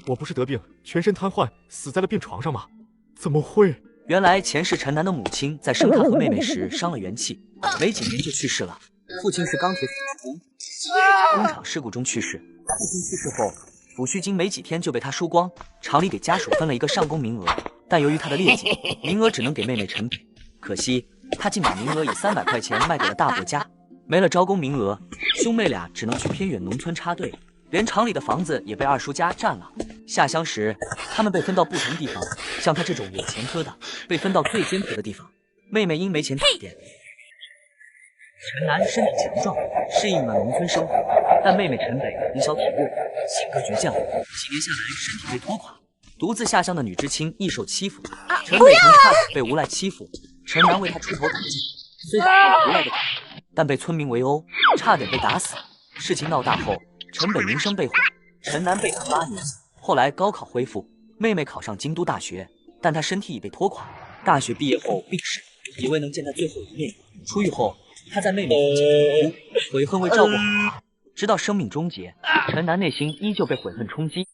我不是得病，全身瘫痪，死在了病床上吗？怎么会？原来前世陈楠的母亲在生他和妹妹时伤了元气，没几年就去世了。父亲是钢铁辅工，工厂事故中去世。父亲去世后，抚恤金没几天就被他输光，厂里给家属分了一个上工名额，但由于他的劣迹，名额只能给妹妹陈北。可惜他竟把名额以300块钱卖给了大伯家，没了招工名额，兄妹俩只能去偏远农村插队，连厂里的房子也被二叔家占了。下乡时，他们被分到不同地方，像他这种有前科的，被分到最艰苦的地方。妹妹因没钱打点，陈楠身体强壮，适应了农村生活，但妹妹陈北从小体弱，性格倔强，几年下来身体被拖垮。独自下乡的女知青易受欺负，陈北曾差点被无赖欺负，陈楠为她出头打击，虽然无赖的打，但被村民围殴，差点被打死。事情闹大后，陈北名声被毁，陈楠被判8年。后来高考恢复，妹妹考上京都大学，但她身体已被拖垮。大学毕业后病逝，也未能见她最后一面。出狱后，她在妹妹面前痛哭，悔恨未照顾好她，直到生命终结，陈楠内心依旧被悔恨冲击。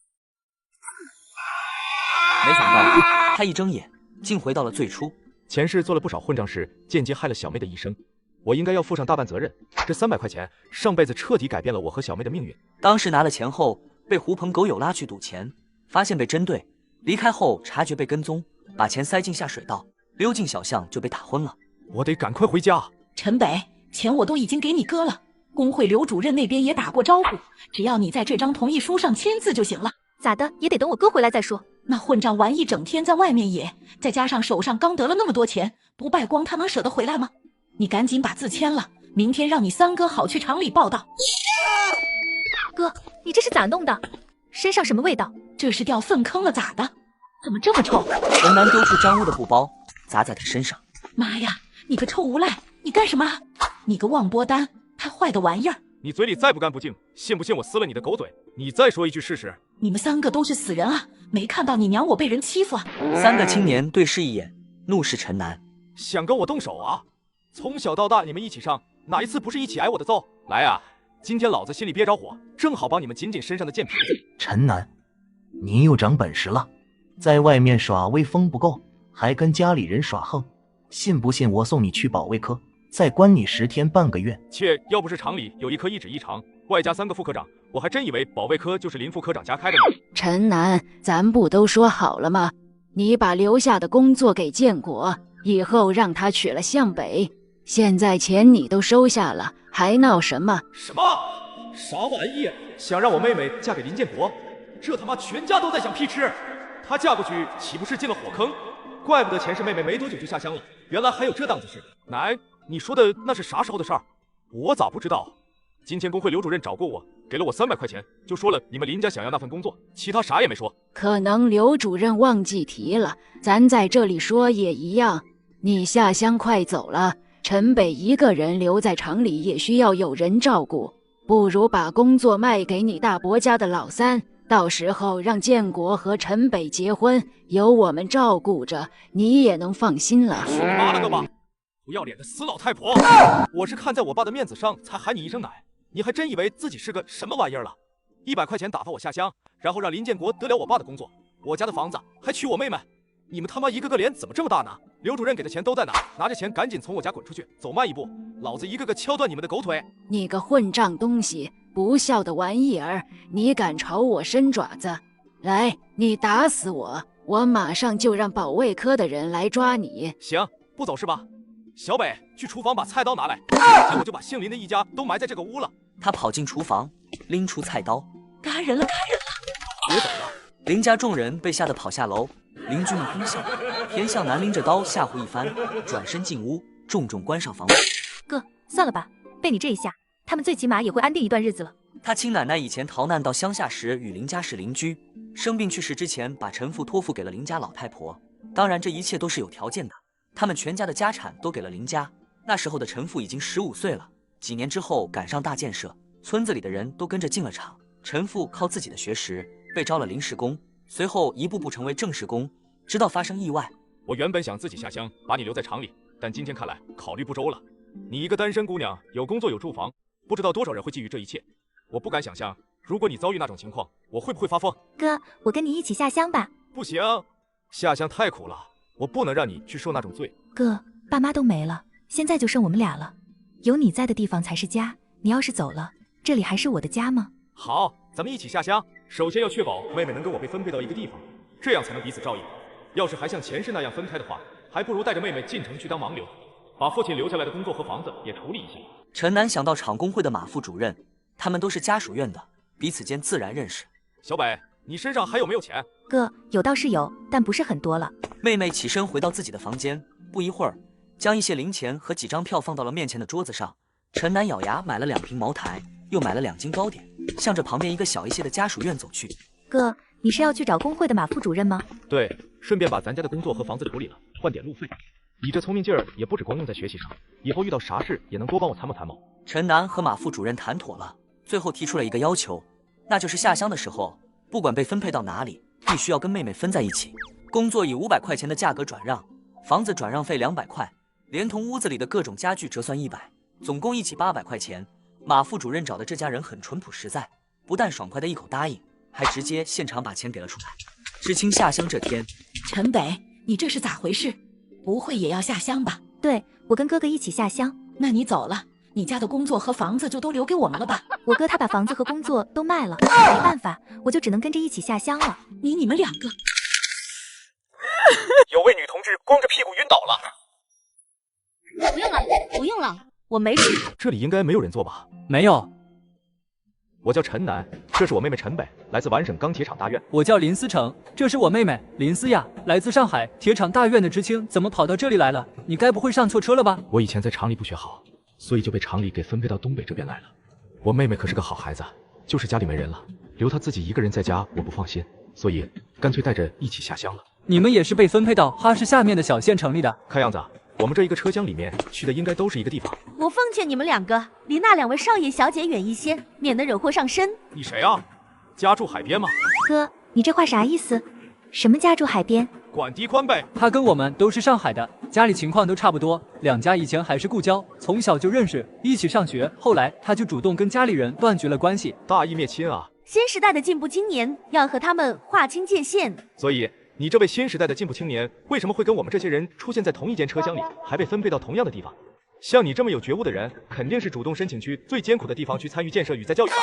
没想到他一睁眼，竟回到了最初。前世做了不少混账事，间接害了小妹的一生，我应该要负上大半责任。这300块钱，上辈子彻底改变了我和小妹的命运。当时拿了钱后，被狐朋狗友拉去赌钱，发现被针对，离开后察觉被跟踪，把钱塞进下水道，溜进小巷就被打昏了。我得赶快回家。陈北，钱我都已经给你割了，工会刘主任那边也打过招呼，只要你在这张同意书上签字就行了。咋的也得等我哥回来再说。那混账玩一整天在外面野，再加上手上刚得了那么多钱，不败光他能舍得回来吗？你赶紧把字签了，明天让你三哥好去厂里报道。哥，你这是咋弄的？身上什么味道？这是掉粪坑了咋的？怎么这么臭？陈楠丢出沾污的布包，砸在他身上。妈呀，你个臭无赖，你干什么？你个王八蛋，太坏的玩意儿！你嘴里再不干不净，信不信我撕了你的狗嘴？你再说一句试试。你们3个都是死人啊！没看到你娘我被人欺负啊！3个青年对视一眼，怒视陈楠。想跟我动手啊？从小到大你们一起上，哪一次不是一起挨我的揍？来啊，今天老子心里憋着火，正好帮你们紧紧身上的贱皮子。陈楠，你又长本事了，在外面耍威风不够，还跟家里人耍横，信不信我送你去保卫科，再关你10天半个月？切，要不是厂里有一科一指一长，外加3个副科长，我还真以为保卫科就是林副科长家开的呢。陈楠，咱不都说好了吗？你把留下的工作给建国，以后让他娶了向北。现在钱你都收下了，还闹什么？什么？啥玩意？想让我妹妹嫁给林建国？这他妈全家都在想屁吃！她嫁过去岂不是进了火坑？怪不得前世妹妹没多久就下乡了，原来还有这档子事。奶，你说的那是啥时候的事儿？我咋不知道？今天工会刘主任找过我，给了我300块钱，就说了你们林家想要那份工作，其他啥也没说。可能刘主任忘记提了，咱在这里说也一样。你下乡快走了，陈北一个人留在厂里也需要有人照顾，不如把工作卖给你大伯家的老三，到时候让建国和陈北结婚，有我们照顾着，你也能放心了。去你妈了个吧！不要脸的死老太婆！我是看在我爸的面子上才喊你一声奶，你还真以为自己是个什么玩意儿了？100块钱打发我下乡，然后让林建国得了我爸的工作，我家的房子还娶我妹妹。你们他妈一个个脸怎么这么大呢？刘主任给的钱都在哪？拿着钱赶紧从我家滚出去，走慢一步，老子一个个敲断你们的狗腿！你个混账东西，不孝的玩意儿，你敢朝我伸爪子？来，你打死我，我马上就让保卫科的人来抓你。行，不走是吧？小北，去厨房把菜刀拿来，今天我就把姓林的一家都埋在这个屋了。他跑进厨房，拎出菜刀，干人了，干人了！别走了！林家众人被吓得跑下楼，邻居们哄笑。田向南拎着刀吓唬一番，转身进屋，重重关上房门。哥，算了吧，被你这一下，他们最起码也会安定一段日子了。他亲奶奶以前逃难到乡下时与林家是邻居，生病去世之前把陈父托付给了林家老太婆。当然，这一切都是有条件的。他们全家的家产都给了林家。那时候的陈父已经15岁了，几年之后赶上大建设，村子里的人都跟着进了厂。陈父靠自己的学识被招了临时工，随后一步步成为正式工，直到发生意外。我原本想自己下乡，把你留在厂里，但今天看来考虑不周了。你一个单身姑娘，有工作有住房，不知道多少人会觊觎这一切。我不敢想象，如果你遭遇那种情况，我会不会发疯？哥，我跟你一起下乡吧。不行，下乡太苦了，我不能让你去受那种罪。哥，爸妈都没了，现在就剩我们俩了，有你在的地方才是家。你要是走了，这里还是我的家吗？好，咱们一起下乡。首先要确保妹妹能跟我被分配到一个地方，这样才能彼此照应。要是还像前世那样分开的话，还不如带着妹妹进城去当盲流，把父亲留下来的工作和房子也处理一下。陈楠想到厂工会的马副主任，他们都是家属院的，彼此间自然认识。小北，你身上还有没有钱？哥，有倒是有，但不是很多了。妹妹起身回到自己的房间，不一会儿，将一些零钱和几张票放到了面前的桌子上。陈楠咬牙买了2瓶茅台，又买了2斤糕点，向着旁边一个小一些的家属院走去。哥，你是要去找工会的马副主任吗？对，顺便把咱家的工作和房子处理了，换点路费。你这聪明劲儿也不止光用在学习上，以后遇到啥事也能多帮我参谋参谋。陈楠和马副主任谈妥了，最后提出了一个要求，那就是下乡的时候，不管被分配到哪里，必须要跟妹妹分在一起。工作以500块钱的价格转让，房子转让费200块，连同屋子里的各种家具折算100，总共一起800块钱。马副主任找的这家人很淳朴实在，不但爽快的一口答应，还直接现场把钱给了出来。知青下乡这天，陈北，你这是咋回事？不会也要下乡吧？对，我跟哥哥一起下乡。那你走了，你家的工作和房子就都留给我们了吧？我哥他把房子和工作都卖了，没办法，我就只能跟着一起下乡了。你们两个，有位女同志光着屁股晕倒了。不用了，不用了，我没事。这里应该没有人坐吧？没有。我叫陈楠，这是我妹妹陈北，来自皖省钢铁厂大院。我叫林思成，这是我妹妹林思亚，来自上海铁厂大院的知青，怎么跑到这里来了？你该不会上错车了吧？我以前在厂里不学好，所以就被厂里给分配到东北这边来了。我妹妹可是个好孩子，就是家里没人了，留她自己一个人在家我不放心，所以干脆带着一起下乡了。你们也是被分配到哈市下面的小县城里的？看样子我们这一个车厢里面去的应该都是一个地方。我奉劝你们2个离那2位少爷小姐远一些，免得惹祸上身。你谁啊？家住海边吗？哥，你这话啥意思？什么家住海边？管地宽呗。他跟我们都是上海的，家里情况都差不多，2家以前还是故交，从小就认识，一起上学。后来他就主动跟家里人断绝了关系。大义灭亲啊！新时代的进步青年要和他们划清界限。所以你这位新时代的进步青年，为什么会跟我们这些人出现在同一间车厢里，还被分配到同样的地方？像你这么有觉悟的人，肯定是主动申请去最艰苦的地方去参与建设与再教育吧？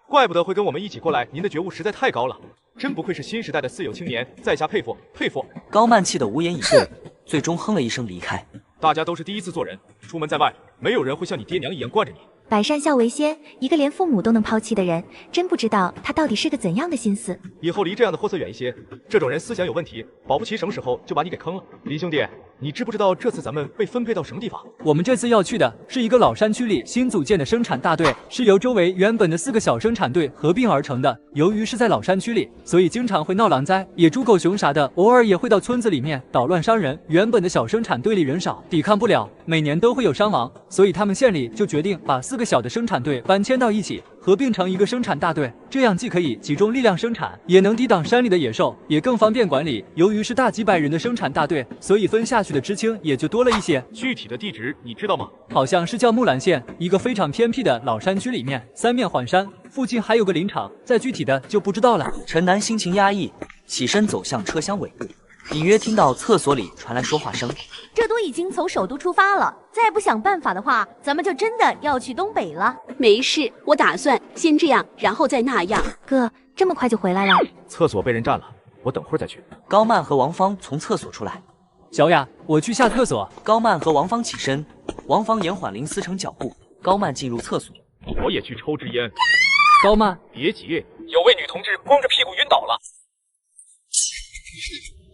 怪不得会跟我们一起过来，您的觉悟实在太高了，真不愧是新时代的四有青年，在下佩服佩服。高曼气得无言以对，最终哼了一声离开。大家都是第一次做人，出门在外，没有人会像你爹娘一样惯着你。百善孝为先，一个连父母都能抛弃的人，真不知道他到底是个怎样的心思。以后离这样的货色远一些，这种人思想有问题，保不齐什么时候就把你给坑了。林兄弟，你知不知道这次咱们被分配到什么地方？我们这次要去的是一个老山区里新组建的生产大队，是由周围原本的4个小生产队合并而成的。由于是在老山区里，所以经常会闹狼灾、野猪狗熊啥的，偶尔也会到村子里面捣乱伤人。原本的小生产队里人少，抵抗不了，每年都会有伤亡，所以他们县里就决定把4个小的生产队搬迁到一起，合并成一个生产大队，这样既可以集中力量生产，也能抵挡山里的野兽，也更方便管理。由于是大几百人的生产大队，所以分下去的知青也就多了一些。具体的地址你知道吗？好像是叫木兰县，一个非常偏僻的老山区里面，3面环山，附近还有个林场，再具体的就不知道了。陈楠心情压抑，起身走向车厢尾部，隐约听到厕所里传来说话声。这都已经从首都出发了，再不想办法的话，咱们就真的要去东北了。没事，我打算先这样，然后再那样。哥，这么快就回来了？厕所被人占了，我等会儿再去。高曼和王芳从厕所出来。小雅，我去下厕所。高曼和王芳起身，王芳延缓林思成脚步。高曼进入厕所。我也去抽支烟。高曼，别急，有位女同志光着屁股晕倒了。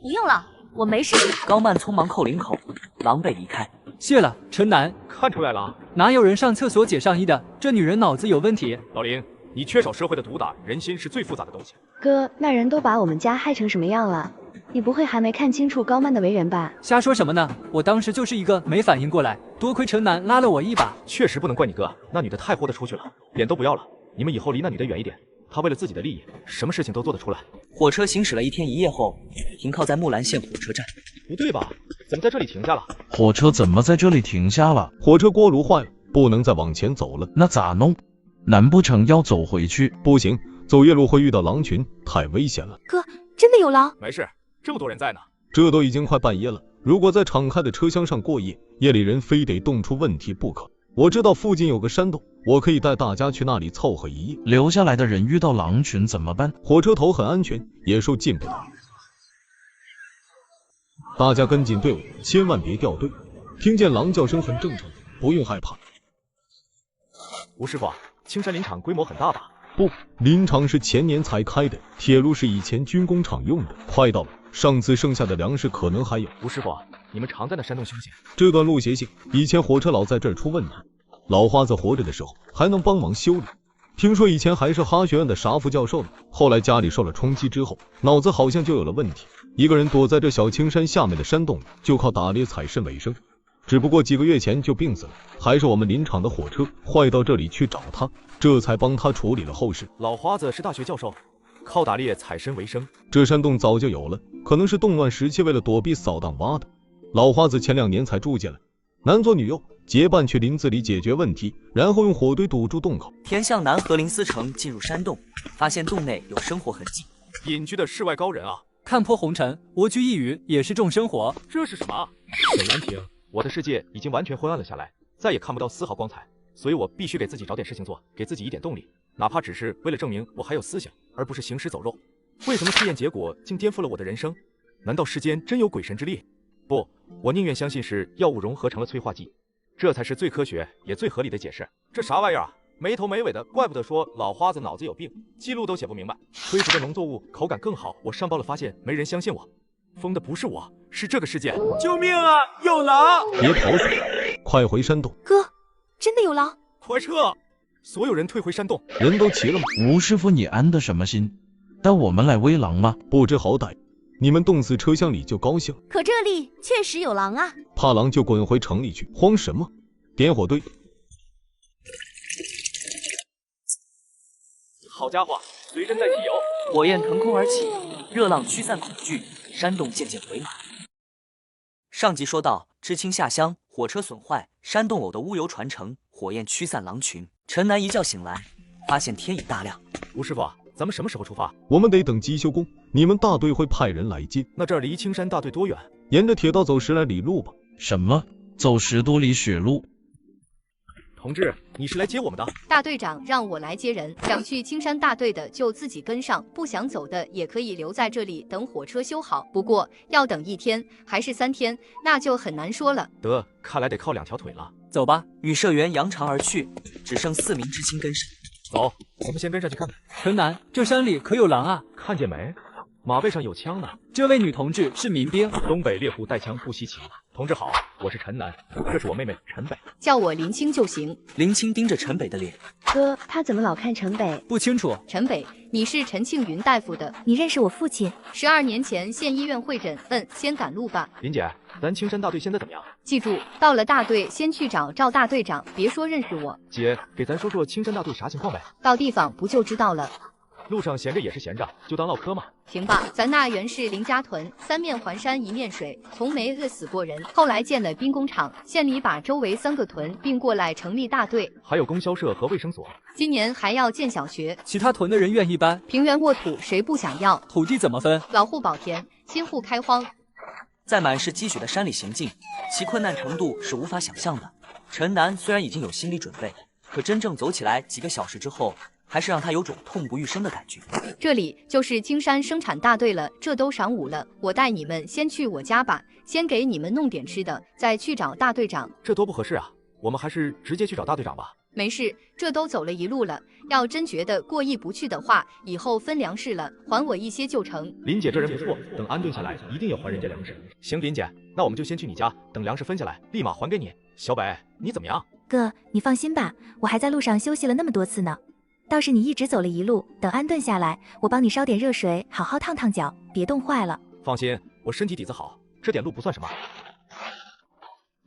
不用了，我没事。高曼匆忙扣领口，狼狈离开。谢了，陈楠。看出来了，哪有人上厕所解上衣的？这女人脑子有问题。老林，你缺少社会的毒打，人心是最复杂的东西。哥，那人都把我们家害成什么样了？你不会还没看清楚高曼的为人吧？瞎说什么呢？我当时就是一个没反应过来，多亏陈楠拉了我一把。确实不能怪你哥，那女的太豁得出去了，脸都不要了。你们以后离那女的远一点，她为了自己的利益，什么事情都做得出来。火车行驶了1天1夜后，停靠在木兰县火车站。不对吧？怎么在这里停下了？火车怎么在这里停下了？火车锅炉坏了，不能再往前走了。那咋弄？难不成要走回去？不行，走夜路会遇到狼群，太危险了。哥，真的有狼？没事，这么多人在呢。这都已经快半夜了，如果在敞开的车厢上过夜，夜里人非得冻出问题不可。我知道附近有个山洞，我可以带大家去那里凑合一夜。留下来的人遇到狼群怎么办？火车头很安全，野兽进不来。大家跟紧队伍，千万别掉队。听见狼叫声很正常，不用害怕。吴师傅，青山林场规模很大吧？不，林场是前年才开的，铁路是以前军工厂用的，快到了。上次剩下的粮食可能还有。吴师傅，你们常在那山洞休息？这段路邪性，以前火车老在这儿出问题。老花子活着的时候还能帮忙修理，听说以前还是哈学院的傻副教授呢，后来家里受了冲击之后，脑子好像就有了问题，一个人躲在这小青山下面的山洞里，就靠打猎采参为生。只不过几个月前就病死了，还是我们林场的火车坏到这里去找他，这才帮他处理了后事。老花子是大学教授，靠打猎采参为生。这山洞早就有了，可能是动乱时期为了躲避扫荡挖的。老花子前2年才住进来，男左女右结伴去林子里解决问题，然后用火堆堵住洞口。田向南和林思成进入山洞，发现洞内有生活痕迹。隐居的世外高人啊！看破红尘，蜗居一隅也是种生活。这是什么？沈兰亭，我的世界已经完全昏暗了下来，再也看不到丝毫光彩，所以我必须给自己找点事情做，给自己一点动力，哪怕只是为了证明我还有思想，而不是行尸走肉。为什么试验结果竟颠覆了我的人生？难道世间真有鬼神之力？不，我宁愿相信是药物融合成了催化剂，这才是最科学也最合理的解释。这啥玩意儿啊？没头没尾的，怪不得说老花子脑子有病，记录都写不明白。催熟的农作物口感更好，我上报了发现，没人相信我。疯的不是我，是这个世界。救命啊！有狼！别跑死，快回山洞。哥，真的有狼！快撤！所有人退回山洞。人都齐了吗？吴师傅，你安的什么心？带我们来喂狼吗？不知好歹，你们冻死车厢里就高兴。可这里确实有狼啊！怕狼就滚回城里去，慌什么？点火堆。好家伙，随身带汽油！火焰腾空而起，热浪驱散恐惧，山洞渐渐回暖。上集说到，知青下乡，火车损坏，山洞偶的乌油传承，火焰驱散狼群。陈南一觉醒来，发现天已大亮。吴师傅，咱们什么时候出发？我们得等机修工，你们大队会派人来接。那这儿离青山大队多远？沿着铁道走10来里路吧。什么？走10多里雪路？同志，你是来接我们的？大队长让我来接人，想去青山大队的就自己跟上，不想走的也可以留在这里等火车修好。不过要等1天还是3天，那就很难说了。得，看来得靠2条腿了。走吧。女社员扬长而去，只剩4名知青跟上。走，我们先跟上去看看。陈南，这山里可有狼啊？看见没？马背上有枪呢。这位女同志是民兵，东北猎户带枪不稀奇。同志好，我是陈南，这是我妹妹陈北，叫我林青就行。林青盯着陈北的脸，哥，他怎么老看城北？不清楚。陈北，你是陈庆云大夫的，你认识我父亲？12年前县医院会诊，先赶路吧。林姐，咱青山大队现在怎么样？记住，到了大队先去找赵大队长，别说认识我。姐，给咱说说青山大队啥情况呗？到地方不就知道了。路上闲着也是闲着，就当唠嗑嘛。行吧，咱那原是林家屯，3面环山1面水，从没饿死过人。后来建了兵工厂，县里把周围3个屯并过来成立大队，还有供销社和卫生所。今年还要建小学。其他屯的人愿一般，平原沃土谁不想要？土地怎么分？老户保田，新户开荒。在满是积雪的山里行进，其困难程度是无法想象的。陈南虽然已经有心理准备，可真正走起来几个小时之后，还是让他有种痛不欲生的感觉。这里就是青山生产大队了，这都晌午了，我带你们先去我家吧，先给你们弄点吃的，再去找大队长。这多不合适啊，我们还是直接去找大队长吧。没事，这都走了一路了，要真觉得过意不去的话，以后分粮食了，还我一些就成。林姐这人不错，等安顿下来一定要还人家粮食。行，林姐，那我们就先去你家，等粮食分下来立马还给你。小北，你怎么样？哥，你放心吧，我还在路上休息了那么多次呢。倒是你一直走了一路，等安顿下来，我帮你烧点热水，好好烫烫脚，别冻坏了。放心，我身体底子好，这点路不算什么。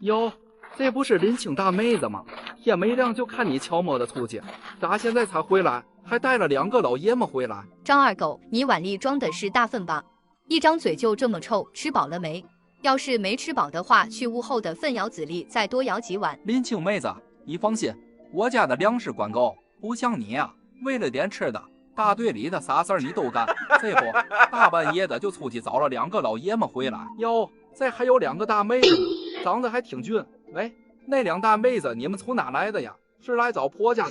哟，这不是林青大妹子吗？天没亮就看你悄摸的出去，咋现在才回来？还带了2个老爷们回来。张二狗，你碗里装的是大粪吧？一张嘴就这么臭，吃饱了没？要是没吃饱的话，去屋后的粪窑子里再多舀几碗。林青妹子，你放心，我家的粮食管够。不像你呀，为了点吃的，大队里的啥事儿你都干，这不大半夜的就出去找了2个老爷们回来。哟，这还有2个大妹子，长得还挺俊。喂，那2大妹子你们从哪来的呀？是来找婆家的？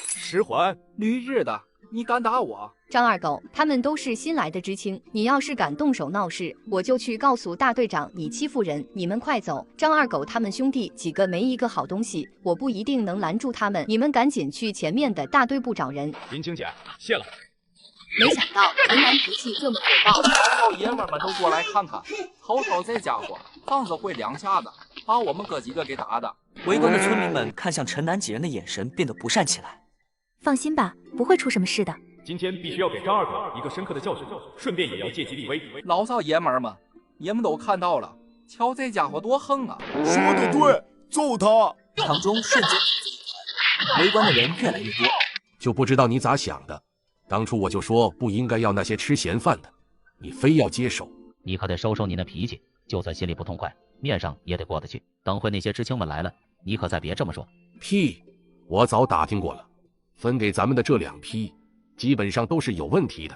石环，驴日的，你敢打我？张二狗，他们都是新来的知青，你要是敢动手闹事，我就去告诉大队长你欺负人。你们快走！张二狗他们兄弟几个没一个好东西，我不一定能拦住他们。你们赶紧去前面的大队部找人。林青姐，谢了。没想到陈南脾气这么火爆，老爷们们都过来看看，瞅瞅这家伙，上次会2下子，把我们哥几个给打的。围观的村民们看向陈南几人的眼神变得不善起来。放心吧，不会出什么事的。今天必须要给张二狗一个深刻的教训，顺便也要借机立威。老少爷们们，你们都看到了，瞧这家伙多横啊！说的对，揍他！场中瞬间围观的人越来越多。就不知道你咋想的，当初我就说不应该要那些吃闲饭的，你非要接手。你可得收收你那脾气，就算心里不痛快，面上也得过得去。等会那些知青们来了，你可再别这么说。屁！我早打听过了，分给咱们的这2批基本上都是有问题的，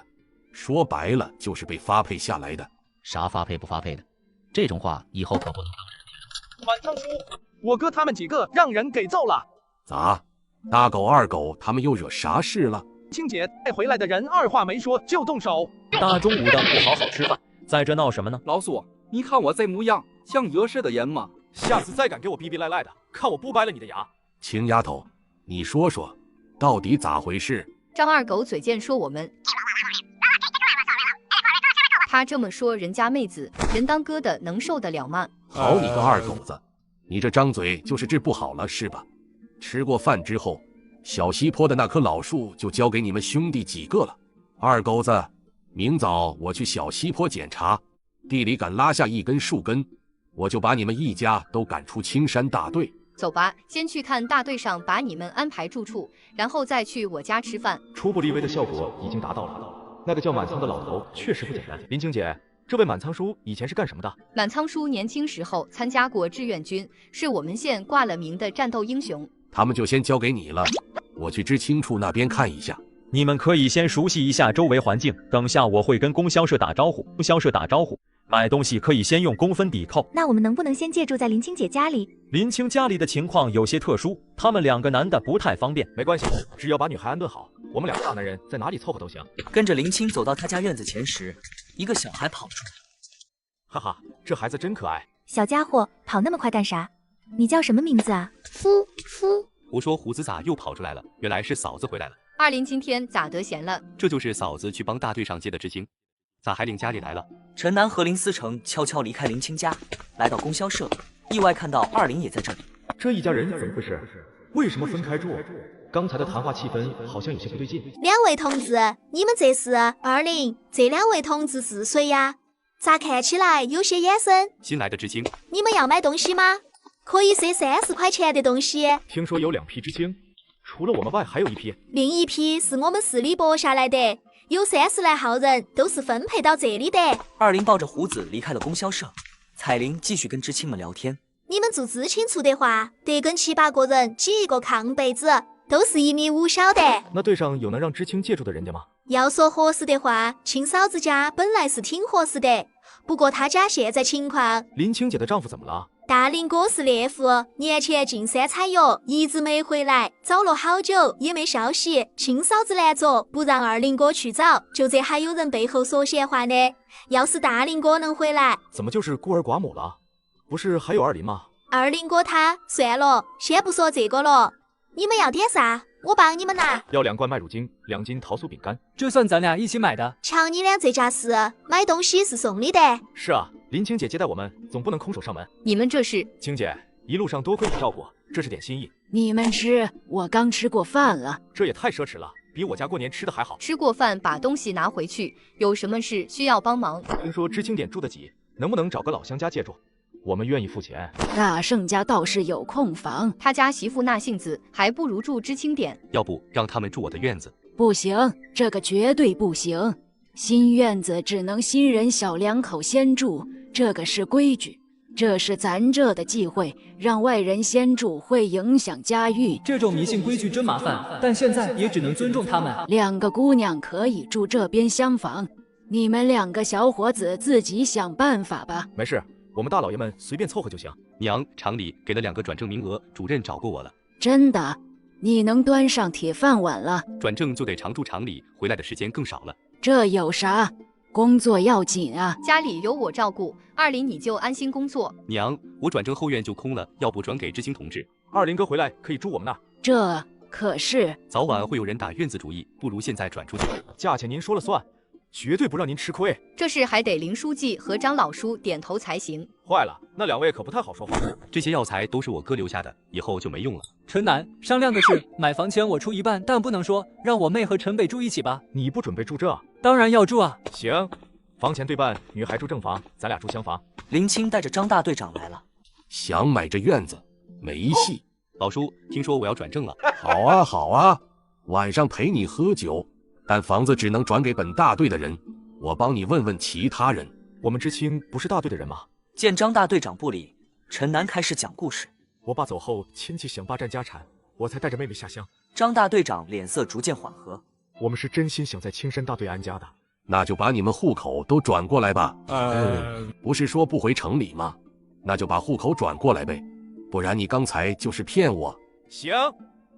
说白了就是被发配下来的。啥发配不发配的，这种话以后可不能当人听。满仓叔，我哥他们几个让人给揍了。咋？大狗二狗他们又惹啥事了？青姐带回来的人二话没说就动手。大中午的不好好吃饭，在这闹什么呢？老苏，你看我这模样像惹事的人吗？下次再敢给我逼逼赖赖的，看我不掰了你的牙！青丫头，你说说，到底咋回事？张二狗嘴贱说我们，他这么说人家妹子，人当哥的能受得了吗？好你个二狗子，你这张嘴就是治不好了是吧？吃过饭之后，小西坡的那棵老树就交给你们兄弟几个了。二狗子，明早我去小西坡检查，地里敢拉下1根树根，我就把你们一家都赶出青山大队。走吧，先去看大队上把你们安排住处，然后再去我家吃饭。初步立威的效果已经达到了。那个叫满仓的老头确实不简单。林青姐，这位满仓叔以前是干什么的？满仓叔年轻时候参加过志愿军，是我们县挂了名的战斗英雄。他们就先交给你了，我去知青处那边看一下。你们可以先熟悉一下周围环境，等下我会跟供销社打招呼。买东西可以先用公分抵扣。那我们能不能先借住在林青姐家里？林青家里的情况有些特殊，他们2个男的不太方便。没关系，只要把女孩安顿好，我们2个大男人在哪里凑合都行。跟着林青走到他家院子前时，一个小孩跑出来。哈哈，这孩子真可爱。小家伙，跑那么快干啥？你叫什么名字啊？胡说，胡子咋又跑出来了？原来是嫂子回来了。二林今天咋得闲了？这就是嫂子去帮大队上接的知青，咋还领家里来了？陈南和林思成悄悄离开林青家，来到供销社，意外看到二林也在这里。这一家人怎么回事？为什么分开住？刚才的谈话气氛好像有些不对劲。2位同志，你们这是二林，这2位同志是谁呀？咋看起来有些眼生？新来的知青。你们要买东西吗？可以赊30块钱的东西。听说有2批知青，除了我们外还有1批。另一批是我们市里拨下来的，有30来号人都是分配到这里的。二林抱着胡子离开了供销社，彩玲继续跟知青们聊天。你们住知青处的话，得跟7、8个人挤一个炕被子，都是1.5米小的。那队上有能让知青借住的人家吗？要说合适的话，青嫂子家本来是挺合适的，不过她家现在情况……林青姐的丈夫怎么了？大林哥是猎户，年前进山采药，一直没回来，找了好久也没消息。青嫂子拦着不让二林哥去找，就这还有人背后说闲话呢。要是大林哥能回来，怎么就是孤儿寡母了？不是还有二林吗？二林哥他算了，先不说这个了。你们要点啥？我帮你们拿。要2罐麦乳精，2斤桃酥饼干。这算咱俩一起买的。瞧你俩这架势，买东西是送礼的。是啊，林青姐接待我们，总不能空手上门。你们这是？青姐，一路上多亏你照顾，这是点心意。你们吃，我刚吃过饭了。这也太奢侈了，比我家过年吃的还好。吃过饭把东西拿回去，有什么事需要帮忙？听说知青点住得挤，能不能找个老乡家借住？我们愿意付钱。大圣家倒是有空房，他家媳妇那性子，还不如住知青点。要不让他们住我的院子？不行，这个绝对不行。新院子只能新人小2口先住，这个是规矩。这是咱这的忌讳，让外人先住会影响家运。这种迷信规矩真麻烦，但现在也只能尊重他们。2个姑娘可以住这边厢房，你们2个小伙子自己想办法吧。没事，我们大老爷们随便凑合就行。娘，厂里给了2个转正名额，主任找过我了。真的？你能端上铁饭碗了？转正就得常驻厂里，回来的时间更少了。这有啥？工作要紧啊，家里有我照顾，20你就安心工作。娘，我转正后院就空了，要不转给知青同志？20哥回来可以住我们那。这可是早晚会有人打院子主意，不如现在转出去。价钱您说了算，绝对不让您吃亏。这事还得林书记和张老叔点头才行。坏了，那2位可不太好说话。这些药材都是我哥留下的，以后就没用了。陈楠，商量个事，买房钱我出一半，但不能说让我妹和陈北住一起吧？你不准备住这？当然要住啊。行，房钱对半，女孩住正房，咱俩住厢房。林青带着张大队长来了。想买这院子没戏。老叔，听说我要转正了。好啊好啊，晚上陪你喝酒，但房子只能转给本大队的人。我帮你问问其他人。我们知青不是大队的人吗？见张大队长不理，陈楠开始讲故事。我爸走后，亲戚想霸占家产，我才带着妹妹下乡。张大队长脸色逐渐缓和。我们是真心想在青山大队安家的。那就把你们户口都转过来吧。不是说不回城里吗？那就把户口转过来呗，不然你刚才就是骗我。行，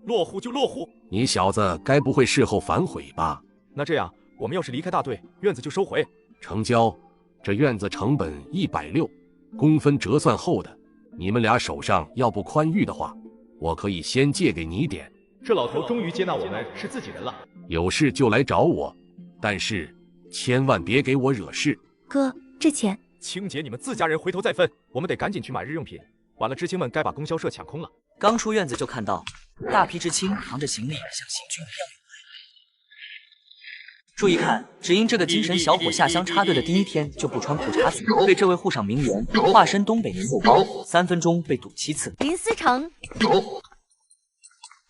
落户就落户。你小子该不会事后反悔吧？那这样，我们要是离开大队，院子就收回。成交。这院子成本160，公分折算后的。你们俩手上要不宽裕的话，我可以先借给你点。这老头终于接纳我们是自己人了。有事就来找我，但是千万别给我惹事。哥，这钱……青姐，你们自家人回头再分。我们得赶紧去买日用品，晚了知青们该把供销社抢空了。刚出院子就看到大批知青扛着行李像行军一样涌来。注意看，只因这个精神小伙下乡插队的第1天就不穿裤衩子，被这位沪上名媛化身东北人肉包，3分钟被堵7次。林思成，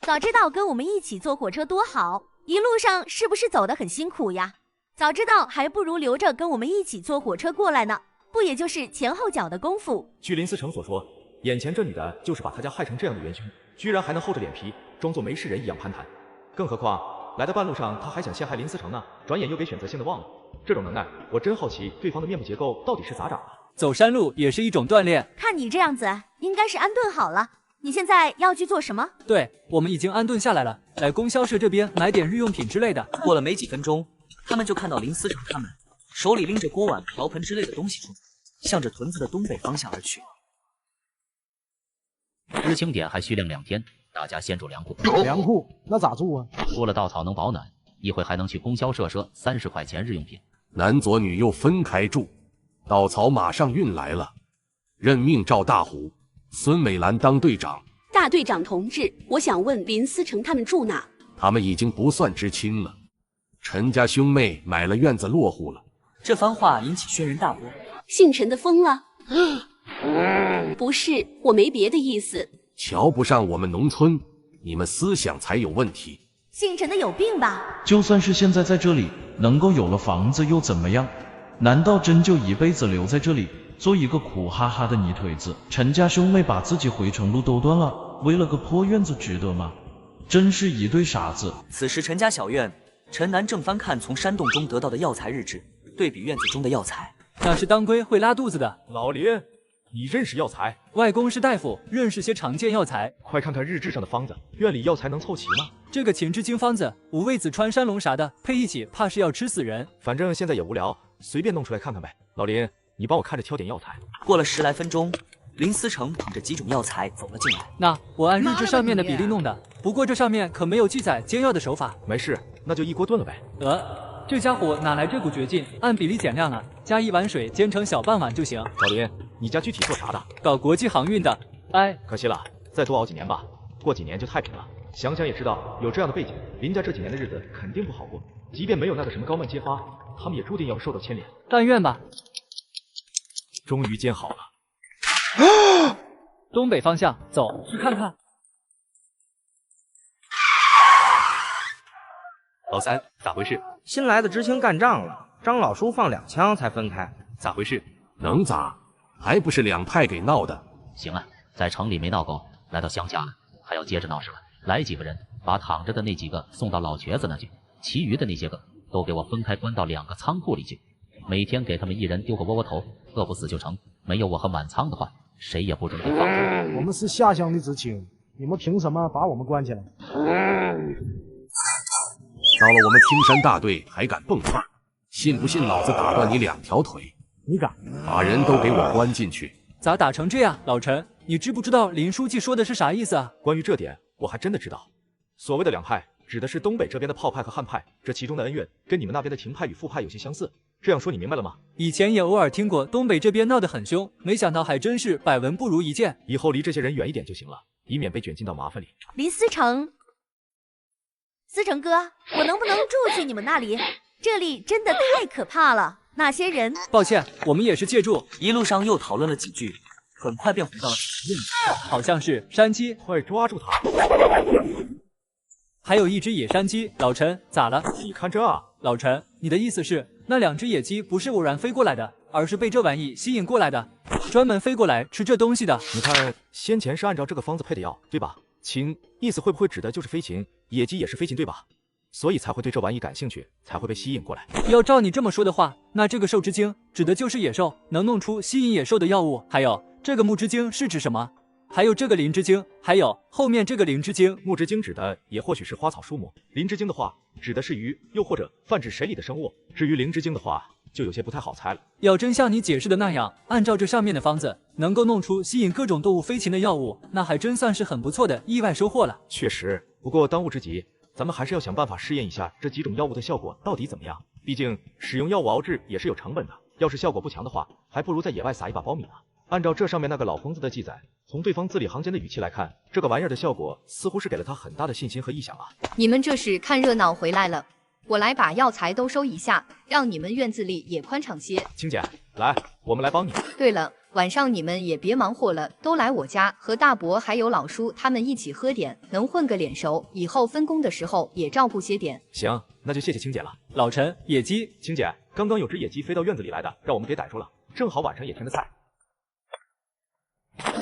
早知道跟我们一起坐火车多好，一路上是不是走得很辛苦呀？早知道还不如留着跟我们一起坐火车过来呢，不也就是前后脚的功夫？据林思成所说，眼前这女的就是把他家害成这样的元凶，居然还能厚着脸皮装作没事人一样攀谈，更何况来的半路上他还想陷害林思成呢，转眼又给选择性的忘了。这种能耐，我真好奇对方的面部结构到底是咋长的。走山路也是一种锻炼。看你这样子，应该是安顿好了。你现在要去做什么？对，我们已经安顿下来了，来供销社这边买点日用品之类的。过了没几分钟，他们就看到林思成他们手里拎着锅碗瓢盆之类的东西出门，向着屯子的东北方向而去。知青点还续令2天，大家先住粮库。粮库那咋住啊？除了稻草能保暖，一会还能去供销社赊30块钱日用品。男左女右分开住，稻草马上运来了。任命赵大虎、孙美兰当队长。大队长同志，我想问林思成他们住哪？他们已经不算知青了。陈家兄妹买了院子落户了。这番话引起轩然大波。姓陈的疯了？不是，我没别的意思。瞧不上我们农村，你们思想才有问题。姓陈的有病吧？就算是现在在这里能够有了房子又怎么样？难道真就一辈子留在这里做一个苦哈哈的泥腿子？陈家兄妹把自己回城路都断了，为了个破院子值得吗？真是一对傻子。此时陈家小院，陈楠正翻看从山洞中得到的药材日志，对比院子中的药材，那是当归会拉肚子的。老林，你认识药材？外公是大夫，认识些常见药材。快看看日志上的方子，院里药材能凑齐吗？这个秦之经方子，五味子川山龙啥的配一起，怕是要吃死人。反正现在也无聊，随便弄出来看看呗。老林，你帮我看着挑点药材。过了10来分钟，林思成捧着几种药材走了进来。那我按日志上面的比例弄的，不过这上面可没有记载煎药的手法。没事，那就一锅炖了呗。这家伙哪来这股绝劲？按比例减量啊，加1碗水煎成小半碗就行。老林，你家具体做啥的？搞国际航运的。哎，可惜了，再多熬几年吧，过几年就太平了。想想也知道，有这样的背景，林家这几年的日子肯定不好过。即便没有那个什么高慢揭发，他们也注定要受到牵连。但愿吧。终于煎好了。东北方向，走去看看。老三，咋回事？新来的知青干仗了，张老叔放2枪才分开。咋回事？能咋？还不是两派给闹的。行啊，在城里没闹够，来到乡下了，还要接着闹是吧？来几个人，把躺着的那几个送到老瘸子那去，其余的那些个都给我分开关到2个仓库里去，每天给他们一人丢个窝窝头，饿不死就成。没有我和满仓的话，谁也不准给放出。我们是下乡的知青，你们凭什么把我们关起来？到了我们听山大队还敢蹦窜，信不信老子打断你2条腿？你敢？把人都给我关进去！咋打成这样？老陈，你知不知道林书记说的是啥意思啊？关于这点，我还真的知道。所谓的两派，指的是东北这边的炮派和汉派，这其中的恩怨跟你们那边的秦派与傅派有些相似。这样说你明白了吗？以前也偶尔听过东北这边闹得很凶，没想到还真是百闻不如一见。以后离这些人远一点就行了，以免被卷进到麻烦里。林思成，思成哥，我能不能住去你们那里？这里真的太可怕了，那些人……抱歉，我们也是借住。一路上又讨论了几句，很快便回到了任务，好像是山鸡，快抓住他！还有一只野山鸡。老陈，咋了？你看这啊！老陈，你的意思是那2只野鸡不是偶然飞过来的，而是被这玩意吸引过来的，专门飞过来吃这东西的？你看，先前是按照这个方子配的药，对吧？禽意思会不会指的就是飞禽？野鸡也是飞禽，对吧？所以才会对这玩意感兴趣，才会被吸引过来。要照你这么说的话，那这个兽之精指的就是野兽，能弄出吸引野兽的药物。还有这个木之精是指什么？还有这个灵之精，还有后面这个灵之精。木之精指的也或许是花草树木，灵之精的话指的是鱼，又或者泛指水里的生物。至于灵之精的话，就有些不太好猜了。要真像你解释的那样，按照这上面的方子，能够弄出吸引各种动物飞禽的药物，那还真算是很不错的意外收获了。确实，不过当务之急，咱们还是要想办法试验一下这几种药物的效果到底怎么样。毕竟使用药物熬制也是有成本的，要是效果不强的话，还不如在野外撒一把苞米呢。按照这上面那个老疯子的记载，从对方字里行间的语气来看，这个玩意儿的效果似乎是给了他很大的信心和意向啊。你们这是看热闹回来了，我来把药材都收一下，让你们院子里也宽敞些。青姐，来，我们来帮你。对了，晚上你们也别忙活了，都来我家和大伯还有老叔他们一起喝点，能混个脸熟，以后分工的时候也照顾些点。行，那就谢谢青姐了。老陈，野鸡，青姐，刚刚有只野鸡飞到院子里来的，让我们给逮住了，正好晚上也添个菜。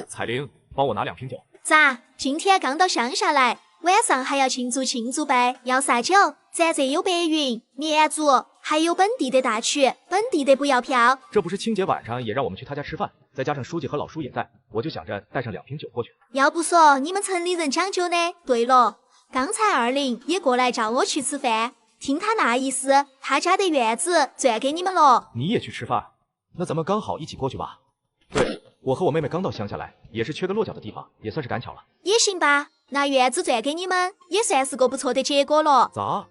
彩玲，帮我拿2瓶酒。咋？今天刚到乡下来，晚上还要庆祝呗？要啥酒？咱这有白云、绵竹，还有本地的大曲，本地的不要票。这不是青姐晚上也让我们去她家吃饭，再加上书记和老叔也在，我就想着带上2瓶酒过去。要不说你们城里人讲究呢？对了，刚才20也过来叫我去吃饭，听他那意思，他家的院子转给你们了。你也去吃饭？那咱们刚好一起过去吧。对，我和我妹妹刚到乡下来，也是缺个落脚的地方，也算是赶巧了。也行吧，那院子转给你们，也算是个不错的结果了。咋？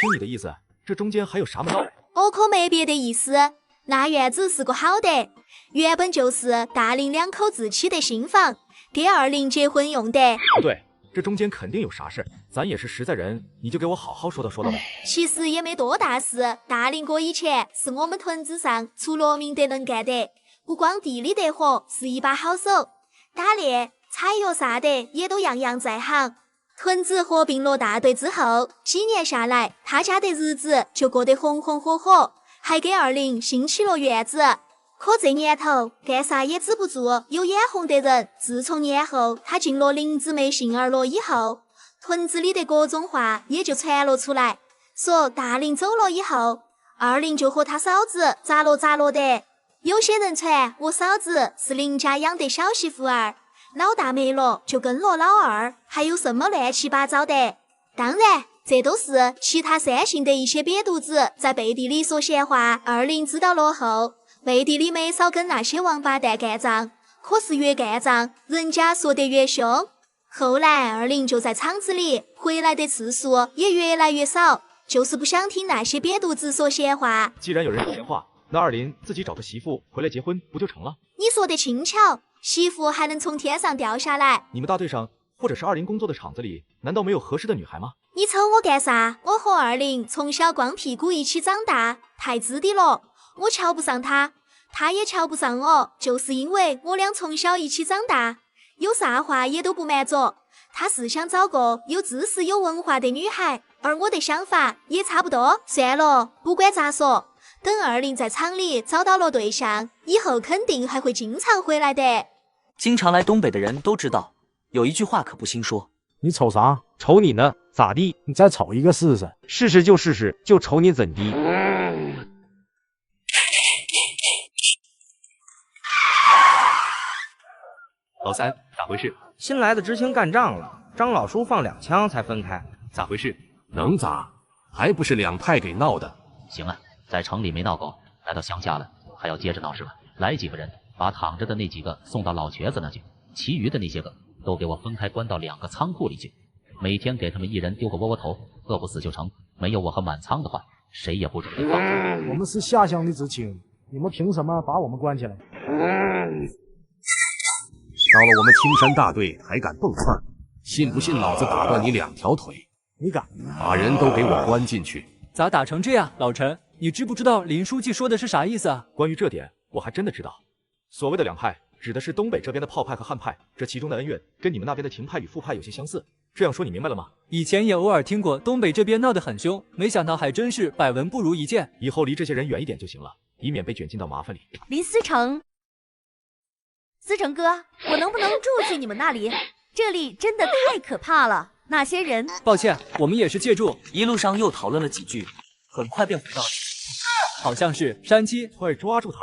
听你的意思，这中间还有啥门道？我可没别的意思，那院子是个好的，原本就是大林2口自起的新房，给20结婚用的。不对，这中间肯定有啥事，咱也是实在人，你就给我好好说道说道吧。其实也没多大事，大林哥以前是我们屯子上出了名的能干的，不光地里得活，是一把好手，打猎、采药啥的也都样样在行。屯子合并了大队之后，几年下来，他家的日子就过得红红火火，还给20兴起了院子。可这年头干啥也止不住有眼红的人。自从年后他进了林姊妹杏儿了以后，屯子里的各种话也就传了出来，说大林走了以后，20就和他嫂子咋了的。有些人传我嫂子是林家养的小媳妇儿，老大没了就跟了老二，还有什么乱七八糟的。当然这都是其他3姓的一些瘪犊子在背地里说闲话。20知道了后，背地里没少跟那些王八蛋干仗，可是越干仗人家说得越凶。后来20就在厂子里回来的次数也越来越少，就是不想听那些瘪犊子说闲话。既然有人说闲话，那20自己找个媳妇回来结婚不就成了？你说的轻巧，媳妇还能从天上掉下来？你们大队上或者是20工作的厂子里，难道没有合适的女孩吗？你瞅我干啥？我和20从小光屁股一起长大，太资的了。我瞧不上他，他也瞧不上我，就是因为我俩从小一起长大，有啥话也都不瞒着。他是想找个有知识有文化的女孩，而我的想法也差不多。算了，不管咋说，等二林在厂里找到了对象，以后肯定还会经常回来的。经常来东北的人都知道，有一句话可不兴说。你瞅啥？瞅你呢？咋地？你再瞅一个试试？试试就试试，就瞅你怎地？老三，咋回事？新来的知青干仗了，张老叔放2枪才分开。咋回事？能咋？还不是两派给闹的。行啊，在城里没闹够，来到乡下了，还要接着闹是吧？来几个人，把躺着的那几个送到老瘸子那去，其余的那些个都给我分开关到2个仓库里去，每天给他们一人丢个窝窝头，饿不死就成。没有我和满仓的话，谁也不准备放。我们是下乡的知青，你们凭什么把我们关起来？到了我们青山大队还敢蹦窜，信不信老子打断你2条腿？你敢？把人都给我关进去！咋打成这样？老陈，你知不知道林书记说的是啥意思啊？关于这点，我还真的知道。所谓的两派，指的是东北这边的炮派和汉派，这其中的恩怨跟你们那边的廷派与副派有些相似。这样说你明白了吗？以前也偶尔听过东北这边闹得很凶，没想到还真是百闻不如一见。以后离这些人远一点就行了，以免被卷进到麻烦里。林思成，思成哥，我能不能住去你们那里？这里真的太可怕了，那些人……抱歉，我们也是借住。一路上又讨论了几句，很快便回到了，好像是山鸡，快抓住他！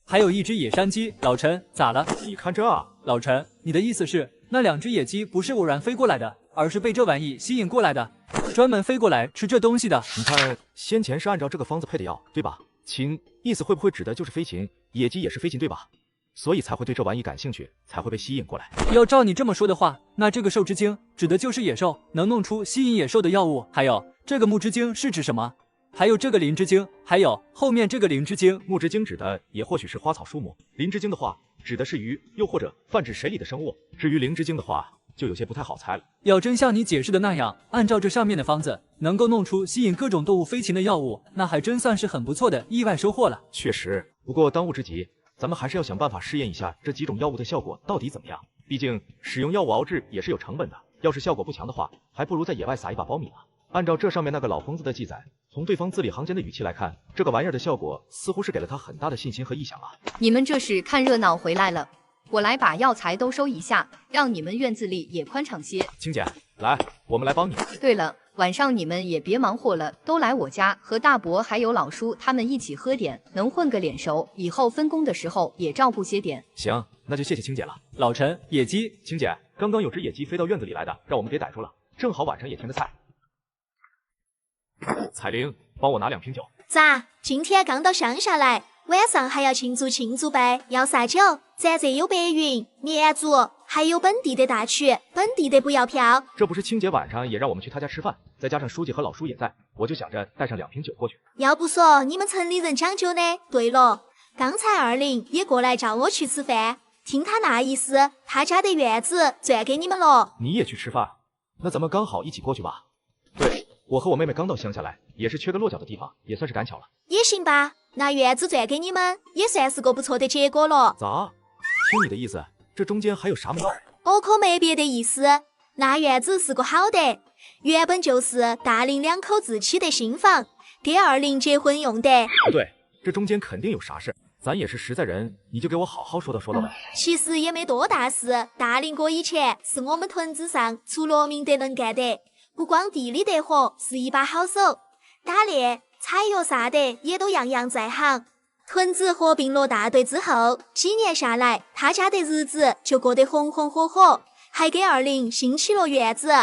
还有一只野山鸡。老陈，咋了？你看这啊！老陈，你的意思是那2只野鸡不是偶然飞过来的，而是被这玩意吸引过来的，专门飞过来吃这东西的？你看，先前是按照这个方子配的药，对吧？禽，意思会不会指的就是飞禽？野鸡也是飞禽，对吧？所以才会对这玩意感兴趣，才会被吸引过来。要照你这么说的话，那这个兽之精指的就是野兽，能弄出吸引野兽的药物。还有这个木之精是指什么？还有这个灵之精，还有后面这个灵之精。木之精指的也或许是花草树木，灵之精的话指的是鱼，又或者泛指水里的生物。至于灵之精的话，就有些不太好猜了。要真像你解释的那样，按照这上面的方子，能够弄出吸引各种动物飞禽的药物，那还真算是很不错的意外收获了。确实，不过当务之急，咱们还是要想办法试验一下这几种药物的效果到底怎么样。毕竟使用药物熬制也是有成本的，要是效果不强的话，还不如在野外撒一把苞米了。按照这上面那个老疯子的记载，从对方字里行间的语气来看，这个玩意儿的效果似乎是给了他很大的信心和意向啊。你们这是看热闹回来了，我来把药材都收一下，让你们院子里也宽敞些。青姐，来，我们来帮你。对了，晚上你们也别忙活了，都来我家和大伯还有老叔他们一起喝点，能混个脸熟，以后分工的时候也照顾些点。行，那就谢谢青姐了。老陈，野鸡，青姐，刚刚有只野鸡飞到院子里来的，让我们给逮住了，正好晚上也添个菜。彩玲，帮我拿2瓶酒。咋？今天刚到乡下来，晚上还要庆祝呗？要啥酒？咱这有白云、绵竹，还有本地的大曲，本地的不要票。这不是青姐晚上也让我们去她家吃饭，再加上书记和老叔也在，我就想着带上2瓶酒过去。要不说你们城里人讲究呢？对了，刚才二林也过来叫我去吃饭，听他那意思，他家的院子转给你们了。你也去吃饭？那咱们刚好一起过去吧。对，我和我妹妹刚到乡下来，也是缺个落脚的地方，也算是赶巧了。也行吧，那院子转给你们，也算是个不错的结果了。咋？听你的意思，这中间还有啥门道？我可没别的意思，那院子是个好的，原本就是大林2口自起的新房，给二林结婚用的。不对，这中间肯定有啥事，咱也是实在人，你就给我好好说道呗。其实也没多大事，大林哥以前是我们屯子上出了名的能干的，不光地里得活，是一把好手，打猎、采药啥的也都样样在行。屯子合并了大队之后，几年下来，他家的日子就过得红红火火，还给二林兴起了院子。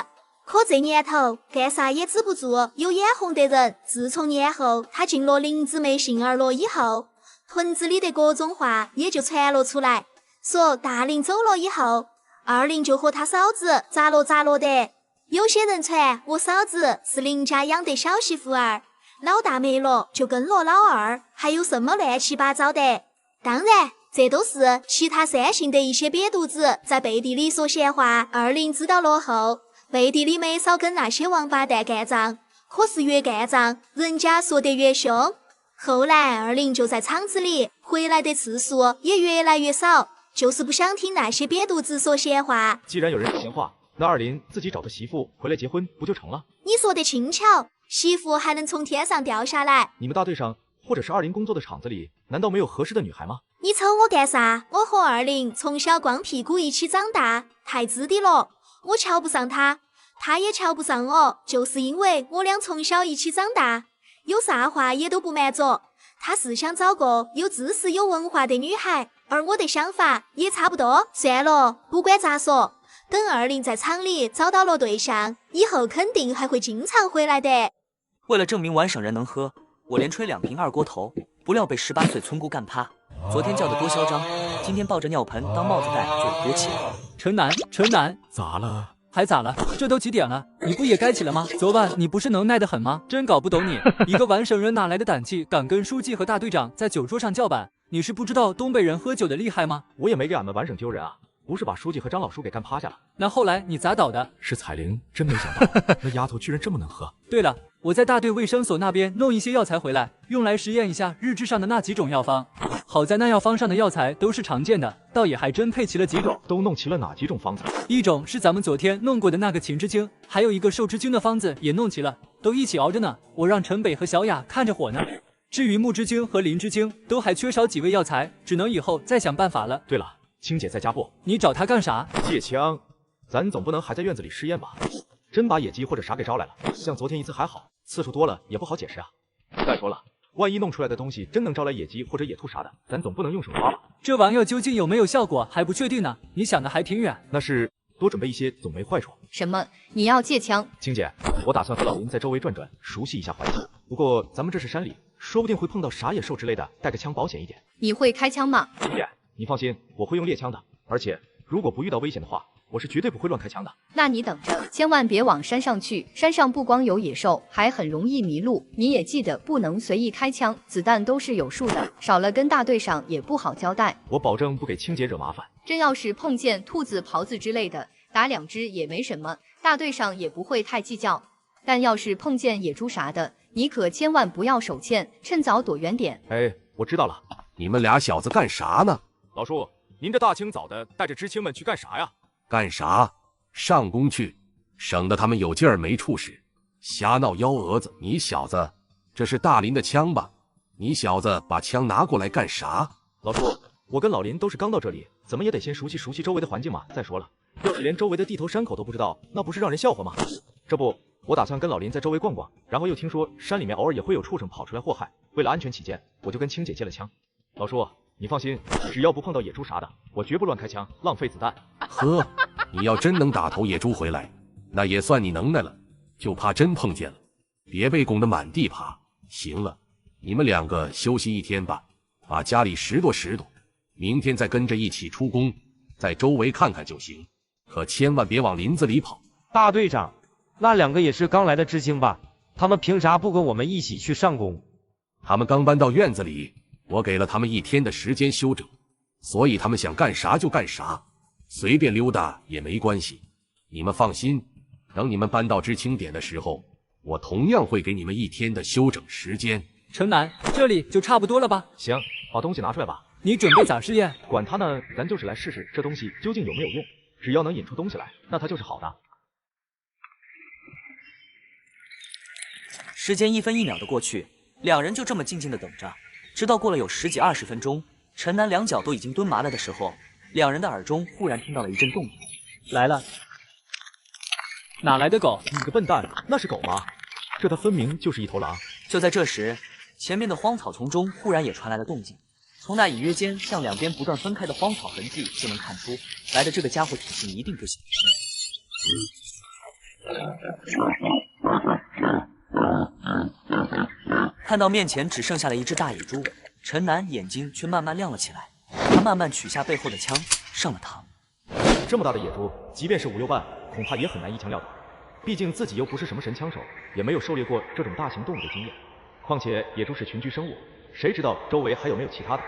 可这年头干啥也止不住有眼红的人。自从年后他进了林姊妹杏儿了以后，屯子里的各种话也就传了出来，说大林走了以后，二林就和他嫂子咋了的。有些人传我嫂子是林家养的小媳妇儿，老大没了就跟了老二，还有什么乱七八糟的。当然这都是其他3姓的一些瘪犊子在背地里说闲话。二林知道了后，背地里没少跟那些王八蛋干仗，可是越干仗人家说得越凶。后来二林就在厂子里回来的次数也越来越少，就是不想听那些瘪犊子说闲话。既然有人说闲话，那二林自己找个媳妇回来结婚不就成了？你说得轻巧，媳妇还能从天上掉下来？你们大队上或者是20工作的厂子里，难道没有合适的女孩吗？你瞅我干啥？我和20从小光屁股一起长大，太自的了。我瞧不上他，他也瞧不上我，就是因为我俩从小一起长大，有啥话也都不瞒着。他是想找个有知识有文化的女孩，而我的想法也差不多。算了，不管咋说，等20在厂里找到了对象，以后肯定还会经常回来的。为了证明玩省人能喝，我连吹2瓶二锅头，不料被18岁村姑干趴。昨天叫的多嚣张，今天抱着尿盆当帽子戴就有多气。城南，咋了？还咋了？这都几点了，你不也该起了吗？昨晚你不是能耐得很吗？真搞不懂你，一个玩省人哪来的胆气，敢跟书记和大队长在酒桌上叫板？你是不知道东北人喝酒的厉害吗？我也没给俺们玩省丢人啊，不是把书记和张老叔给干趴下了。那后来你咋倒的？是彩玲，真没想到那丫头居然这么能喝。对了，我在大队卫生所那边弄一些药材回来，用来实验一下日志上的那几种药方。好在那药方上的药材都是常见的，倒也还真配齐了几种。都弄齐了哪几种方子？一种是咱们昨天弄过的那个秦之精，还有一个寿之精的方子也弄齐了，都一起熬着呢。我让陈北和小雅看着火呢。至于木之精和林之精，都还缺少几味药材，只能以后再想办法了。对了，青姐在家不？你找她干啥？借枪，咱总不能还在院子里试验吧？真把野鸡或者啥给招来了，像昨天一次还好，次数多了也不好解释啊。再说了，万一弄出来的东西真能招来野鸡或者野兔啥的，咱总不能用手抓吧？这玩意儿究竟有没有效果还不确定呢，你想的还挺远。那是多准备一些总没坏处。什么？你要借枪？青姐，我打算和老林在周围转转，熟悉一下环境。不过咱们这是山里，说不定会碰到啥野兽之类的，带个枪保险一点。你会开枪吗？青姐，你放心，我会用猎枪的，而且如果不遇到危险的话，我是绝对不会乱开枪的。那你等着，千万别往山上去，山上不光有野兽，还很容易迷路。你也记得不能随意开枪，子弹都是有数的，少了跟大队上也不好交代。我保证不给青姐惹麻烦。真要是碰见兔子、狍子之类的，打2只也没什么，大队上也不会太计较。但要是碰见野猪啥的，你可千万不要手欠，趁早躲远点。哎，我知道了。你们俩小子干啥呢？老叔，您这大清早的带着知青们去干啥呀？干啥？上工去，省得他们有劲儿没处使，瞎闹幺蛾子。你小子，这是大林的枪吧？你小子把枪拿过来干啥？老叔，我跟老林都是刚到这里，怎么也得先熟悉熟悉周围的环境嘛。再说了，要是连周围的地头山口都不知道，那不是让人笑话吗？这不，我打算跟老林在周围逛逛，然后又听说山里面偶尔也会有畜生跑出来祸害，为了安全起见，我就跟青姐借了枪。老叔，你放心，只要不碰到野猪啥的，我绝不乱开枪，浪费子弹。呵，你要真能打头野猪回来，那也算你能耐了，就怕真碰见了，别被拱得满地爬。行了，你们2个休息1天吧，把家里拾掇拾掇，明天再跟着一起出工，在周围看看就行，可千万别往林子里跑。大队长，那2个也是刚来的知青吧？他们凭啥不跟我们一起去上工？他们刚搬到院子里，我给了他们1天的时间休整，所以他们想干啥就干啥，随便溜达也没关系。你们放心，等你们搬到知青点的时候，我同样会给你们1天的休整时间。城南，这里就差不多了吧？行，把东西拿出来吧。你准备咋试验？管他呢，咱就是来试试这东西究竟有没有用，只要能引出东西来，那它就是好的。时间1分1秒的过去，2人就这么静静的等着，直到过了有10几20分钟，陈南2脚都已经蹲麻了的时候，2人的耳中忽然听到了一阵动静。来了。哪来的狗？你个笨蛋，那是狗吗？这它分明就是一头狼。就在这时，前面的荒草丛中忽然也传来了动静，从那隐约间向2边不断分开的荒草痕迹就能看出，来的这个家伙体型一定不小。看到面前只剩下了一只大野猪，陈南眼睛却慢慢亮了起来，他慢慢取下背后的枪，上了膛。这么大的野猪，即便是5、6半，恐怕也很难一枪撂倒。毕竟自己又不是什么神枪手，也没有狩猎过这种大型动物的经验。况且野猪是群居生物，谁知道周围还有没有其他的？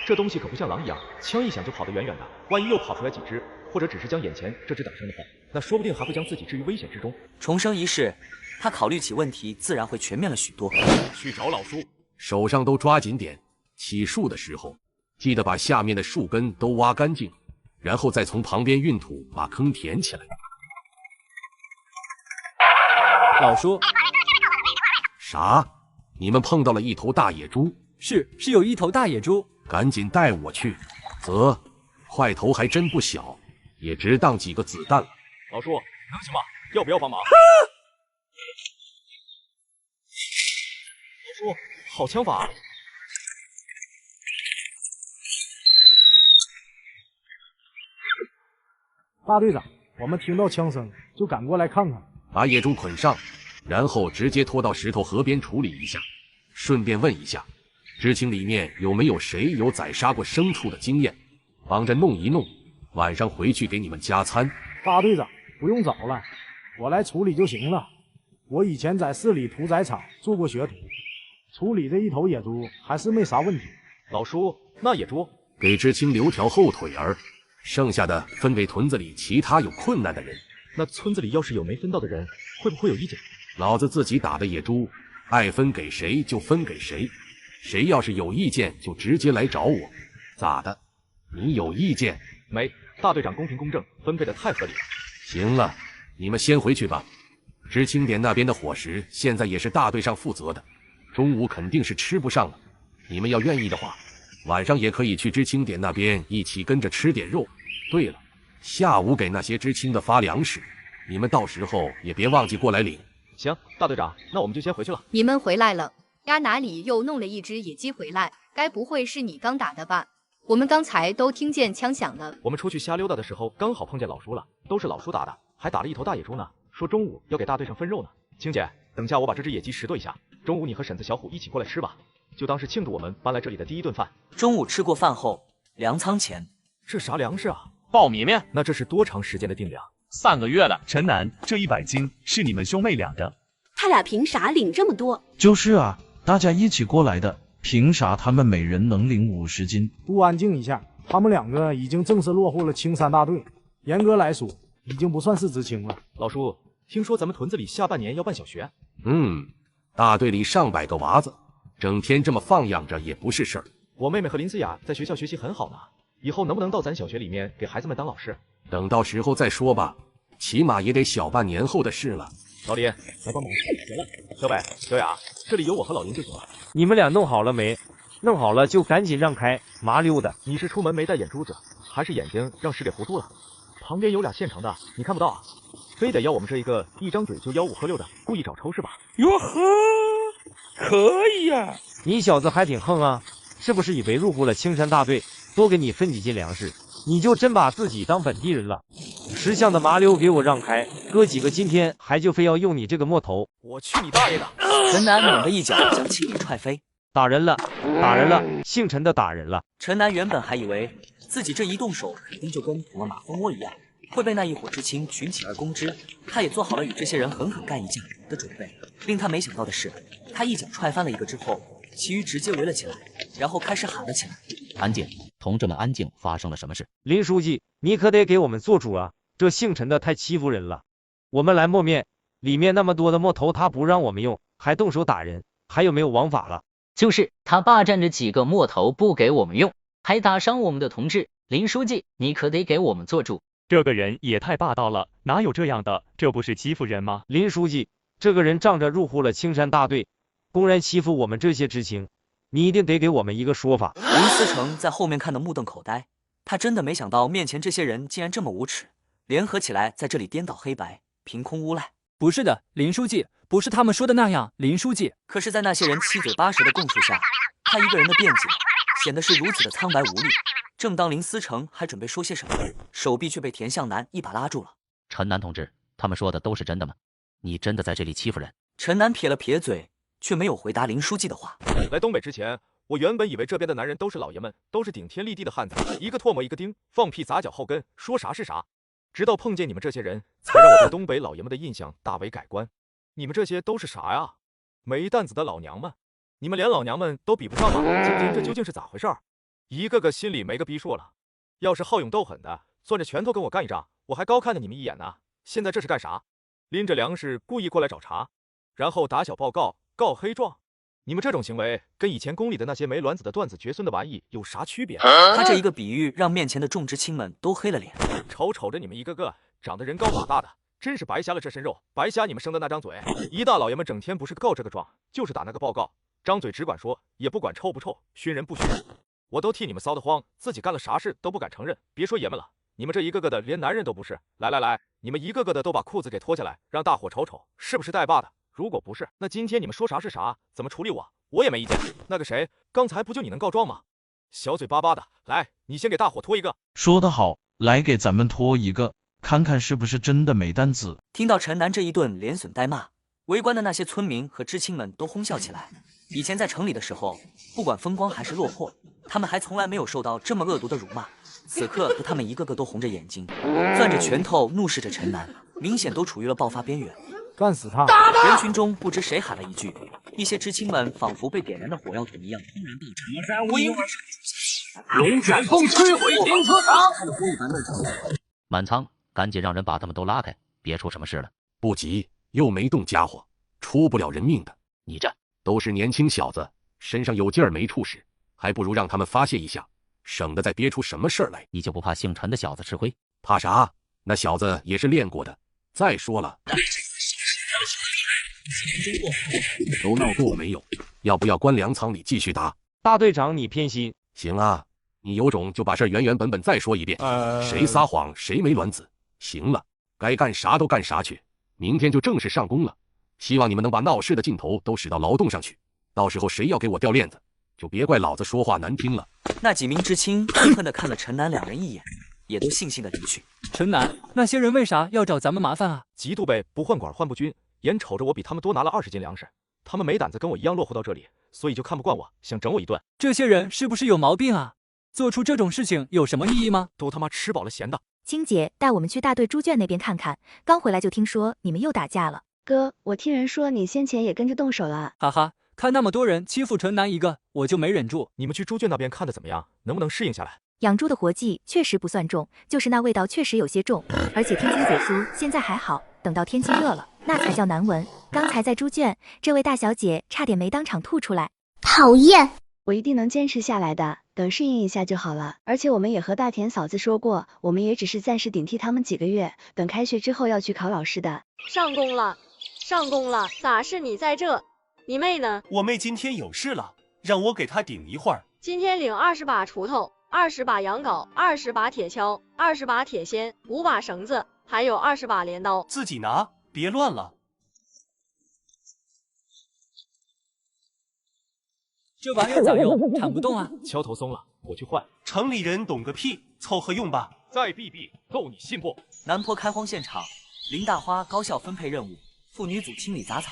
这东西可不像狼一样，枪一响就跑得远远的。万一又跑出来几只，或者只是将眼前这只打伤的话，那说不定还会将自己置于危险之中。重生一世，他考虑起问题自然会全面了许多。去找老叔，手上都抓紧点，起树的时候记得把下面的树根都挖干净，然后再从旁边运土把坑填起来。老叔。啥？你们碰到了一头大野猪？是有一头大野猪。赶紧带我去。啧，块头还真不小，也值当几个子弹了。老叔，能行吗？要不要帮忙？老叔，好枪法啊！大队长，我们听到枪声就赶过来看看。把野猪捆上，然后直接拖到石头河边处理一下。顺便问一下，知青里面有没有谁有宰杀过牲畜的经验？帮着弄一弄，晚上回去给你们加餐。大队长，不用找了，我来处理就行了。我以前在市里屠宰场做过学徒，处理这一头野猪还是没啥问题。老叔，那野猪给知青留条后腿儿，剩下的分给屯子里其他有困难的人。那村子里要是有没分到的人，会不会有意见？老子自己打的野猪，爱分给谁就分给谁。谁要是有意见，就直接来找我。咋的？你有意见？没，大队长公平公正，分配的太合理了。行了，你们先回去吧。知青点那边的伙食现在也是大队上负责的，中午肯定是吃不上了。你们要愿意的话，晚上也可以去知青点那边一起跟着吃点肉。对了，下午给那些知青的发粮食，你们到时候也别忘记过来领。行，大队长，那我们就先回去了。你们回来了，呀，哪里又弄了一只野鸡回来？该不会是你刚打的吧？我们刚才都听见枪响了。我们出去瞎溜达的时候，刚好碰见老叔了，都是老叔打的，还打了一头大野猪呢。说中午要给大队上分肉呢。青姐，等下我把这只野鸡拾掇一下，中午你和婶子、小虎一起过来吃吧，就当是庆祝我们搬来这里的第一顿饭。中午吃过饭后，粮仓前，这啥粮食啊？苞米面。那这是多长时间的定粮？3个月了。陈楠，这100斤是你们兄妹俩的。他俩凭啥领这么多？就是啊，大家一起过来的，凭啥他们每人能领50斤？都安静一下，他们2个已经正式落户了青山大队，严格来说，已经不算是知青了。老叔，听说咱们屯子里下半年要办小学。大队里上百个娃子，整天这么放养着也不是事儿。我妹妹和林思雅在学校学习很好呢，以后能不能到咱小学里面给孩子们当老师？等到时候再说吧，起码也得小半年后的事了。老李，来帮忙。行了，小北、小雅，这里有我和老林就行了。你们俩弄好了没？弄好了就赶紧让开，麻溜的。你是出门没带眼珠子，还是眼睛让屎给糊涂了？旁边有俩现成的，你看不到啊？非得要我们这一个一张嘴就吆五喝六的，故意找抽是吧？哟呵，可以呀！你小子还挺横啊，是不是以为入户了青山大队，多给你分几斤粮食，你就真把自己当本地人了？识相的麻溜，给我让开！哥几个今天还就非要用你这个摸头！我去你大爷的！陈楠猛地一脚将庆礼踹飞，打人了，打人了！姓陈的打人了！陈楠原本还以为自己这一动手，肯定就跟捅了马蜂窝一样，会被那一伙知青群起而攻之。他也做好了与这些人狠狠干一架的准备。令他没想到的是，他一脚踹翻了一个之后，其余直接围了起来，然后开始喊了起来：“安静，同志们安静！发生了什么事？”林书记，你可得给我们做主啊！这姓陈的太欺负人了。我们来磨面，里面那么多的木头，他不让我们用，还动手打人，还有没有王法了？就是他霸占着几个木头不给我们用，还打伤我们的同志。林书记，你可得给我们做主。这个人也太霸道了，哪有这样的？这不是欺负人吗？林书记，这个人仗着入户了青山大队，公然欺负我们这些知青，你一定得给我们一个说法。林思成在后面看得目瞪口呆，他真的没想到面前这些人竟然这么无耻，联合起来在这里颠倒黑白，凭空诬赖。不是的，林书记，不是他们说的那样。林书记，可是，在那些人七嘴八舌的供述下，他一个人的辩解显得是如此的苍白无力。正当林思成还准备说些什么，手臂却被田向南一把拉住了。陈楠同志，他们说的都是真的吗？你真的在这里欺负人？陈楠撇了撇嘴，却没有回答林书记的话。来东北之前，我原本以为这边的男人都是老爷们，都是顶天立地的汉子，一个唾沫一个钉，放屁砸脚后跟，说啥是啥。直到碰见你们这些人，才让我对东北老爷们的印象大为改观。你们这些都是啥呀？没担子的老娘们，你们连老娘们都比不上吗？今天这究竟是咋回事？一个个心里没个逼数了。要是好勇斗狠的，攥着拳头跟我干一仗，我还高看了你们一眼呢。现在这是干啥？拎着粮食故意过来找茬，然后打小报告，告黑状。你们这种行为跟以前宫里的那些没卵子的断子绝孙的玩意有啥区别？他这一个比喻让面前的众知青们都黑了脸。瞅瞅着你们一个个长得人高马大的，真是白瞎了这身肉，白瞎你们生的那张嘴。一大老爷们整天不是告这个状，就是打那个报告，张嘴只管说，也不管臭不臭，熏人不熏人。我都替你们骚得慌，自己干了啥事都不敢承认，别说爷们了，你们这一个个的连男人都不是。来，你们一个个的都把裤子给脱下来，让大伙瞅瞅，是不是带把的？如果不是，那今天你们说啥是啥，怎么处理我也没意见。那个谁，刚才不就你能告状吗？小嘴巴巴的，来，你先给大伙脱一个。说得好，来给咱们脱一个，看看是不是真的没担子。听到陈南这一顿连损带骂，围观的那些村民和知青们都哄笑起来。以前在城里的时候，不管风光还是落魄，他们还从来没有受到这么恶毒的辱骂。此刻和他们一个个都红着眼睛，攥着拳头怒视着陈南，明显都处于了爆发边缘。干死他！人群中不知谁喊了一句，一些知青们仿佛被点燃的火药桶一样突然爆炸。龙卷风摧毁停车场！满仓，赶紧让人把他们都拉开，别出什么事了。不急，又没动家伙，出不了人命的。你这都是年轻小子，身上有劲儿没处使，还不如让他们发泄一下，省得再憋出什么事儿来。你就不怕姓陈的小子吃亏？怕啥？那小子也是练过的。再说了，都闹够没有？要不要关粮仓里继续打？大队长，你偏心。行啊，你有种就把事儿原本再说一遍。谁撒谎谁没卵子。行了，该干啥都干啥去，明天就正式上工了。希望你们能把闹事的劲头都使到劳动上去，到时候谁要给我掉链子，就别怪老子说话难听了。那几名知青恨恨地看了陈南两人一眼，也都悻悻地离去。陈南，那些人为啥要找咱们麻烦啊？嫉妒呗，不换管换不均，眼瞅着我比他们多拿了20斤粮食，他们没胆子跟我一样落户到这里，所以就看不惯我，想整我一顿。这些人是不是有毛病啊？做出这种事情有什么意义吗？都他妈吃饱了闲的。青姐带我们去大队猪圈那边看看，刚回来就听说你们又打架了。哥，我听人说你先前也跟着动手了。哈哈，看那么多人欺负陈南一个，我就没忍住。你们去猪圈那边看的怎么样？能不能适应下来？养猪的活计确实不算重，就是那味道确实有些重，而且听青姐说现在还好，等到天气热了，那才叫难闻。刚才在猪圈，这位大小姐差点没当场吐出来。讨厌！我一定能坚持下来的，等适应一下就好了。而且我们也和大田嫂子说过，我们也只是暂时顶替他们几个月，等开学之后要去考老师的。上工了，上工了，咋是你在这？你妹呢？我妹今天有事了，让我给她顶一会儿。今天领20把锄头，20把羊镐，20把铁锹，20把铁锨，5把绳子，还有20把镰刀。自己拿，别乱了。这玩意儿咋用？铲不动啊！锹头松了，我去换。城里人懂个屁，凑合用吧。再避避，够你信不？南坡开荒现场，林大花高效分配任务，妇女组清理杂草，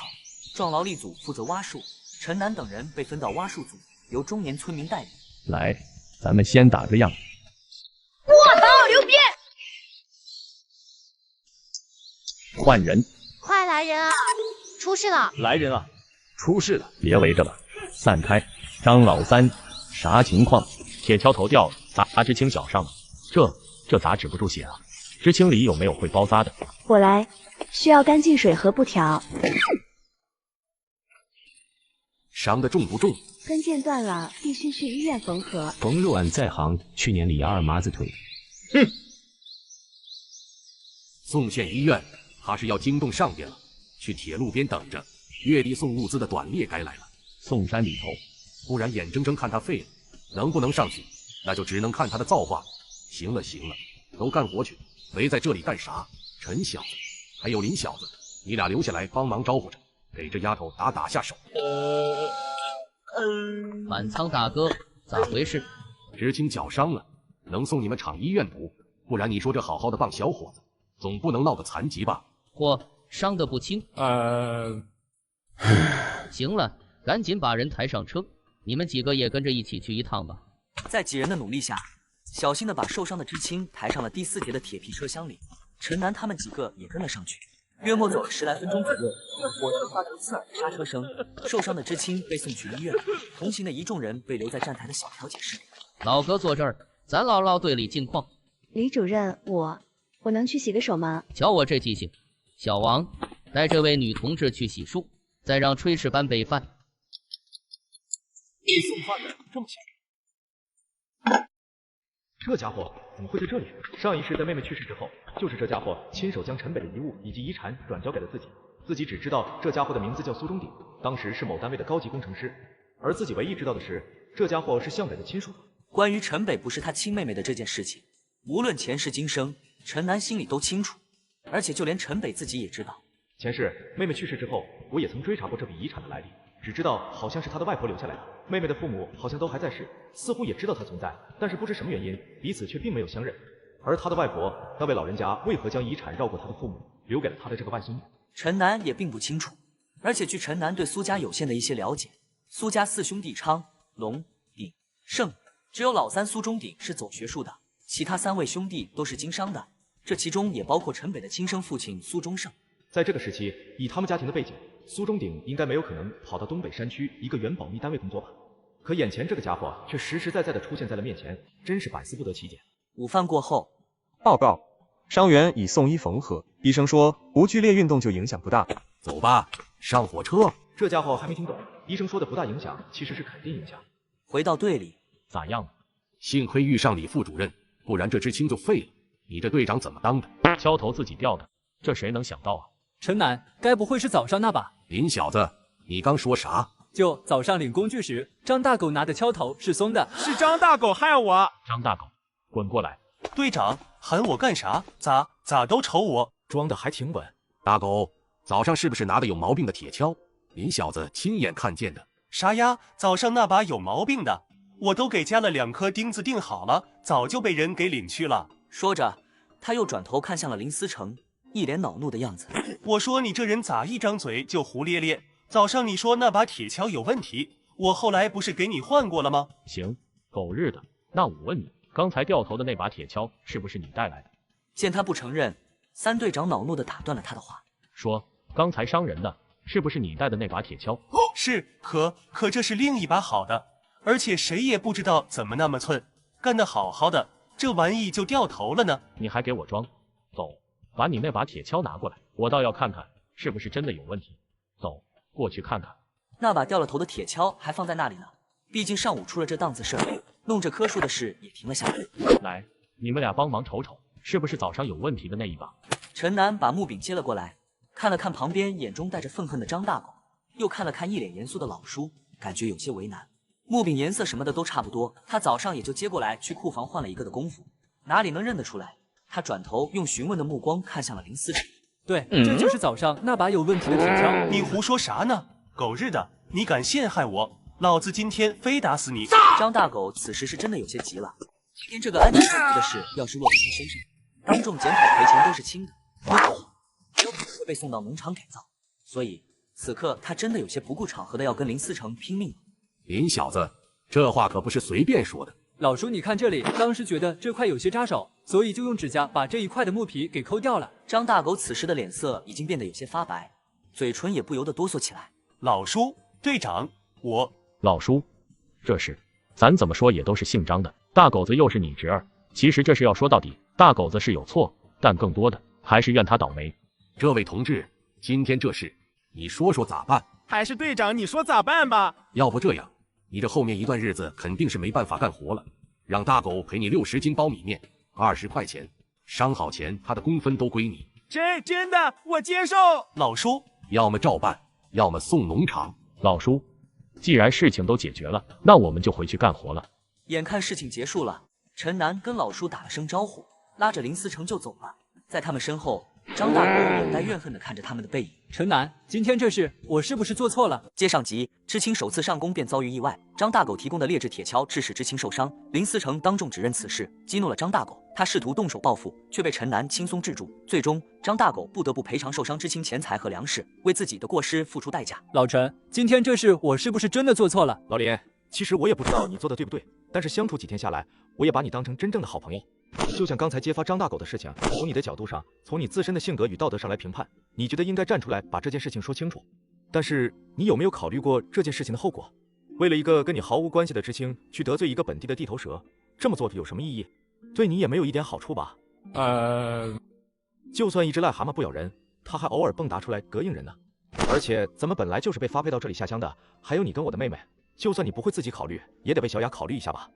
壮劳力组负责挖树，陈南等人被分到挖树组，由中年村民带领。来，咱们先打个样。我操，牛逼！换人，快来人啊！出事了！来人啊！出事了，别围着了，散开。张老三，啥情况？铁锹头掉了，砸知青脚上了。这咋止不住血啊？知青里有没有会包扎的？我来，需要干净水和布条。伤得重不重？跟腱断了，必须去医院缝合。缝肉案在行，去年里压二麻子腿。哼！宋县医院，他是要惊动上边了，去铁路边等着。月底送物资的短烈该来了，宋山里头，不然眼睁睁看他废了，能不能上去，那就只能看他的造化。行了，都干活去，围在这里干啥？陈小子，还有林小子，你俩留下来帮忙招呼着，给这丫头打下手。满仓大哥，咋回事？知青脚伤了，能送你们厂医院补，不然你说这好好的棒小伙子，总不能闹个残疾吧？嚯，伤得不轻。行了，赶紧把人抬上车，你们几个也跟着一起去一趟吧。在几人的努力下，小心地把受伤的知青抬上了第4节的铁皮车厢里。陈南他们几个也跟了上去。约莫走了10来分钟左右，火车发出刺耳的刹车声，受伤的知青被送去医院，同行的一众人被留在站台的小调解室里。老哥坐这儿，咱唠唠队里近况。李主任，我能去洗个手吗？瞧我这记性，小王，带这位女同志去洗漱，再让炊事班备饭。送饭的这么巧？这家伙怎怎么会在这里？上一世在妹妹去世之后，就是这家伙亲手将陈北的遗物以及遗产转交给了自己，自己只知道这家伙的名字叫苏中鼎，当时是某单位的高级工程师，而自己唯一知道的是，这家伙是向北的亲属。关于陈北不是他亲妹妹的这件事情，无论前世今生，陈南心里都清楚，而且就连陈北自己也知道。前世妹妹去世之后，我也曾追查过这笔遗产的来历，只知道好像是他的外婆留下来的。妹妹的父母好像都还在世，似乎也知道他存在，但是不知什么原因，彼此却并没有相认。而他的外婆那位老人家为何将遗产绕过他的父母，留给了他的这个外孙女？陈南也并不清楚，而且据陈南对苏家有限的一些了解，苏家4兄弟昌、龙、鼎、盛，只有老三苏中鼎是走学术的，其他3位兄弟都是经商的，这其中也包括陈北的亲生父亲苏中盛。在这个时期，以他们家庭的背景，苏中鼎应该没有可能跑到东北山区一个原保密单位工作吧？可眼前这个家伙却实实在在的出现在了面前，真是百思不得其解。午饭过后，报告，伤员已送医缝合，医生说不剧烈运动就影响不大。走吧，上火车。这家伙还没听懂，医生说的不大影响，其实是肯定影响。回到队里，咋样？幸亏遇上李副主任，不然这支青就废了。你这队长怎么当的？敲头自己掉的，这谁能想到啊？陈南，该不会是早上那把？林小子，你刚说啥？就早上领工具时，张大狗拿的锹头是松的。是张大狗害我。张大狗，滚过来！队长，喊我干啥？咋都瞅我？装的还挺稳。大狗，早上是不是拿的有毛病的铁锹？林小子亲眼看见的。啥呀？早上那把有毛病的，我都给加了2颗钉子钉好了，早就被人给领去了。说着，他又转头看向了林思成，一脸恼怒的样子。我说你这人咋一张嘴就胡咧咧？早上你说那把铁锹有问题，我后来不是给你换过了吗？行，狗日的，那我问你，刚才掉头的那把铁锹是不是你带来的？见他不承认，3队长恼怒地打断了他的话，说刚才伤人的是不是你带的那把铁锹？是，可这是另一把好的，而且谁也不知道怎么那么寸，干得好好的，这玩意就掉头了呢。你还给我装？走，把你那把铁锹拿过来，我倒要看看是不是真的有问题。走，过去看看。那把掉了头的铁锹还放在那里呢，毕竟上午出了这档子事儿，弄这棵树的事也停了下来。来，你们俩帮忙瞅瞅，是不是早上有问题的那一把？陈南把木柄接了过来，看了看旁边眼中带着愤恨的张大狗，又看了看一脸严肃的老叔，感觉有些为难。木柄颜色什么的都差不多，他早上也就接过来去库房换了一个的功夫，哪里能认得出来？他转头用询问的目光看向了林思成。对，这就是早上那把有问题的铁锹。你胡说啥呢？狗日的，你敢陷害我，老子今天非打死你！张大狗此时是真的有些急了，今天这个安全问题的事要是落在他身上，当众检讨赔钱都是轻的，不好，也有可能会被送到农场改造。所以此刻他真的有些不顾场合的要跟林思成拼命了。林小子，这话可不是随便说的。老叔，你看这里，当时觉得这块有些扎手，所以就用指甲把这一块的木皮给抠掉了。张大狗此时的脸色已经变得有些发白，嘴唇也不由得哆嗦起来。老叔，队长，我……老叔，这事咱怎么说也都是姓张的，大狗子又是你侄儿，其实这事要说到底，大狗子是有错，但更多的还是怨他倒霉。这位同志，今天这事，你说说咋办？还是队长你说咋办吧？要不这样，你这后面一段日子肯定是没办法干活了，让大狗赔你60斤苞米面，20块钱，伤好钱他的工分都归你。真的，我接受。老叔，要么照办，要么送农场。老叔，既然事情都解决了，那我们就回去干活了。眼看事情结束了，陈南跟老叔打了声招呼，拉着林思成就走了。在他们身后，张大狗眼带怨恨地看着他们的背影。陈南，今天这事我是不是做错了？接上集，知青首次上工便遭遇意外，张大狗提供的劣质铁锹致使知青受伤，林思成当众指认此事，激怒了张大狗。他试图动手报复，却被陈南轻松制住。最终，张大狗不得不赔偿受伤知青钱财和粮食，为自己的过失付出代价。老陈，今天这事我是不是真的做错了？老林，其实我也不知道你做的对不对，但是相处几天下来，我也把你当成真正的好朋友。就像刚才揭发张大狗的事情，从你的角度上，从你自身的性格与道德上来评判，你觉得应该站出来把这件事情说清楚。但是你有没有考虑过这件事情的后果？为了一个跟你毫无关系的知青去得罪一个本地的地头蛇，这么做有什么意义？对你也没有一点好处吧？就算一只癞蛤蟆不咬人，它还偶尔蹦跶出来膈应人呢。而且咱们本来就是被发配到这里下乡的，还有你跟我的妹妹，就算你不会自己考虑，也得为小雅考虑一下吧。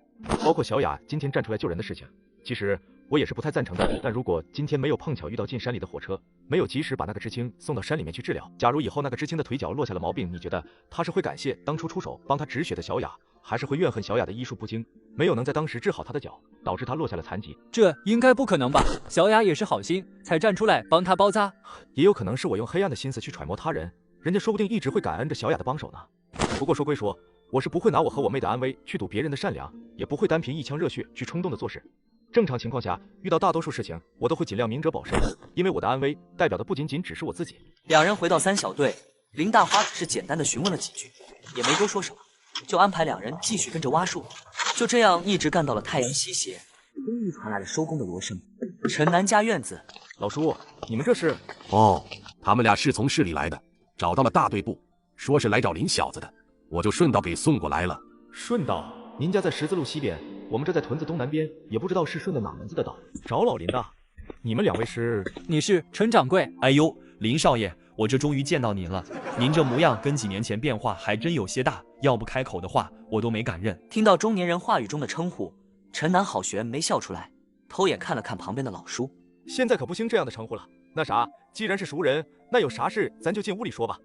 包括小雅今天站出来救人的事情，其实我也是不太赞成的。但如果今天没有碰巧遇到进山里的火车，没有及时把那个知青送到山里面去治疗，假如以后那个知青的腿脚落下了毛病，你觉得他是会感谢当初出手帮他止血的小雅，还是会怨恨小雅的医术不精，没有能在当时治好他的脚，导致他落下了残疾？这应该不可能吧？小雅也是好心才站出来帮他包扎，也有可能是我用黑暗的心思去揣摩他人，人家说不定一直会感恩着小雅的帮手呢。不过说归说，我是不会拿我和我妹的安危去赌别人的善良，也不会单凭一腔热血去冲动的做事。正常情况下，遇到大多数事情，我都会尽量明哲保身，因为我的安危代表的不仅仅只是我自己。两人回到三小队，林大花只是简单的询问了几句，也没多说什么，就安排两人继续跟着挖树。就这样一直干到了太阳西斜，终于传来了收工的锣声。陈南家院子，老叔，你们这是？哦，他们俩是从市里来的，找到了大队部，说是来找林小子的，我就顺道给送过来了。顺道？您家在十字路西边，我们这在屯子东南边，也不知道是顺的哪门子的道。找老林的，你们两位是？你是陈掌柜。哎呦，林少爷，我这终于见到您了。您这模样跟几年前变化还真有些大，要不开口的话，我都没敢认。听到中年人话语中的称呼，陈南好悬没笑出来，偷眼看了看旁边的老叔。现在可不兴这样的称呼了。那啥，既然是熟人，那有啥事咱就进屋里说吧。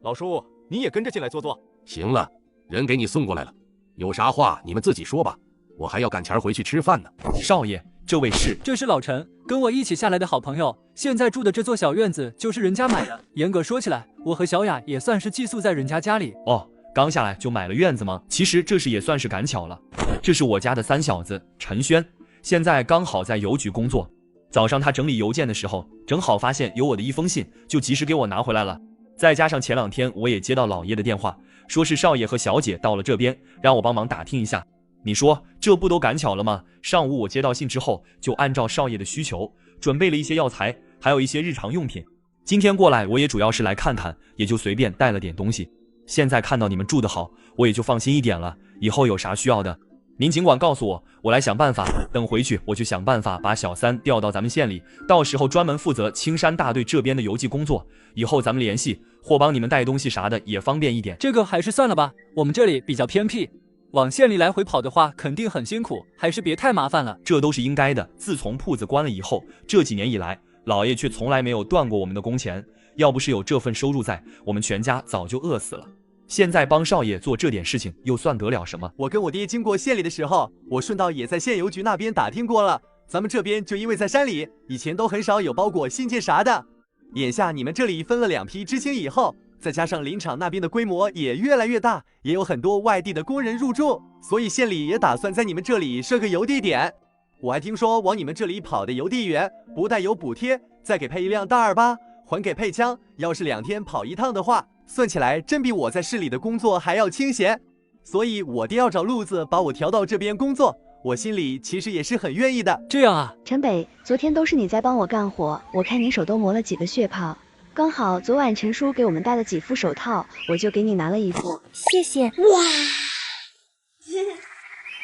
老叔，你也跟着进来坐坐。行了，人给你送过来了。有啥话你们自己说吧，我还要赶前回去吃饭呢。少爷，这位是？这是老陈，跟我一起下来的好朋友，现在住的这座小院子就是人家买的。严格说起来，我和小雅也算是寄宿在人家家里。哦，刚下来就买了院子吗？其实这事也算是赶巧了。这是我家的三小子陈轩，现在刚好在邮局工作。早上他整理邮件的时候，正好发现有我的一封信，就及时给我拿回来了。再加上前2天我也接到老爷的电话，说是少爷和小姐到了这边，让我帮忙打听一下。你说这不都赶巧了吗？上午我接到信之后，就按照少爷的需求准备了一些药材，还有一些日常用品。今天过来我也主要是来看看，也就随便带了点东西。现在看到你们住得好，我也就放心一点了。以后有啥需要的，您尽管告诉我，我来想办法。等回去我就想办法把小三调到咱们县里，到时候专门负责青山大队这边的邮寄工作。以后咱们联系，或帮你们带东西啥的也方便一点。这个还是算了吧，我们这里比较偏僻，往县里来回跑的话肯定很辛苦，还是别太麻烦了。这都是应该的。自从铺子关了以后，这几年以来，老爷却从来没有断过我们的工钱。要不是有这份收入在，我们全家早就饿死了。现在帮少爷做这点事情，又算得了什么？我跟我爹经过县里的时候，我顺道也在县邮局那边打听过了。咱们这边就因为在山里，以前都很少有包裹、信件啥的。眼下你们这里分了2批知青以后，再加上林场那边的规模也越来越大，也有很多外地的工人入住，所以县里也打算在你们这里设个邮递点。我还听说往你们这里跑的邮递员不但有补贴，再给配一辆大288，还给配枪。要是2天跑一趟的话，算起来真比我在市里的工作还要清闲。所以我爹要找路子把我调到这边工作，我心里其实也是很愿意的。这样啊，陈北，昨天都是你在帮我干活，我看你手都磨了几个血泡，刚好昨晚陈叔给我们带了几副手套，我就给你拿了一副。谢谢。哇，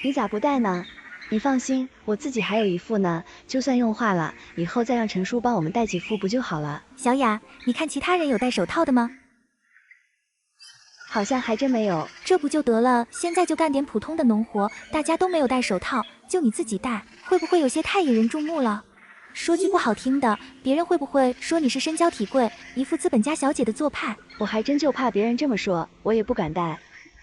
你咋不戴呢？你放心，我自己还有一副呢，就算用坏了，以后再让陈叔帮我们带几副不就好了？小雅，你看其他人有戴手套的吗？好像还真没有。这不就得了？现在就干点普通的农活，大家都没有戴手套，就你自己戴，会不会有些太引人注目了？说句不好听的，别人会不会说你是身娇体贵，一副资本家小姐的做派？我还真就怕别人这么说，我也不敢戴。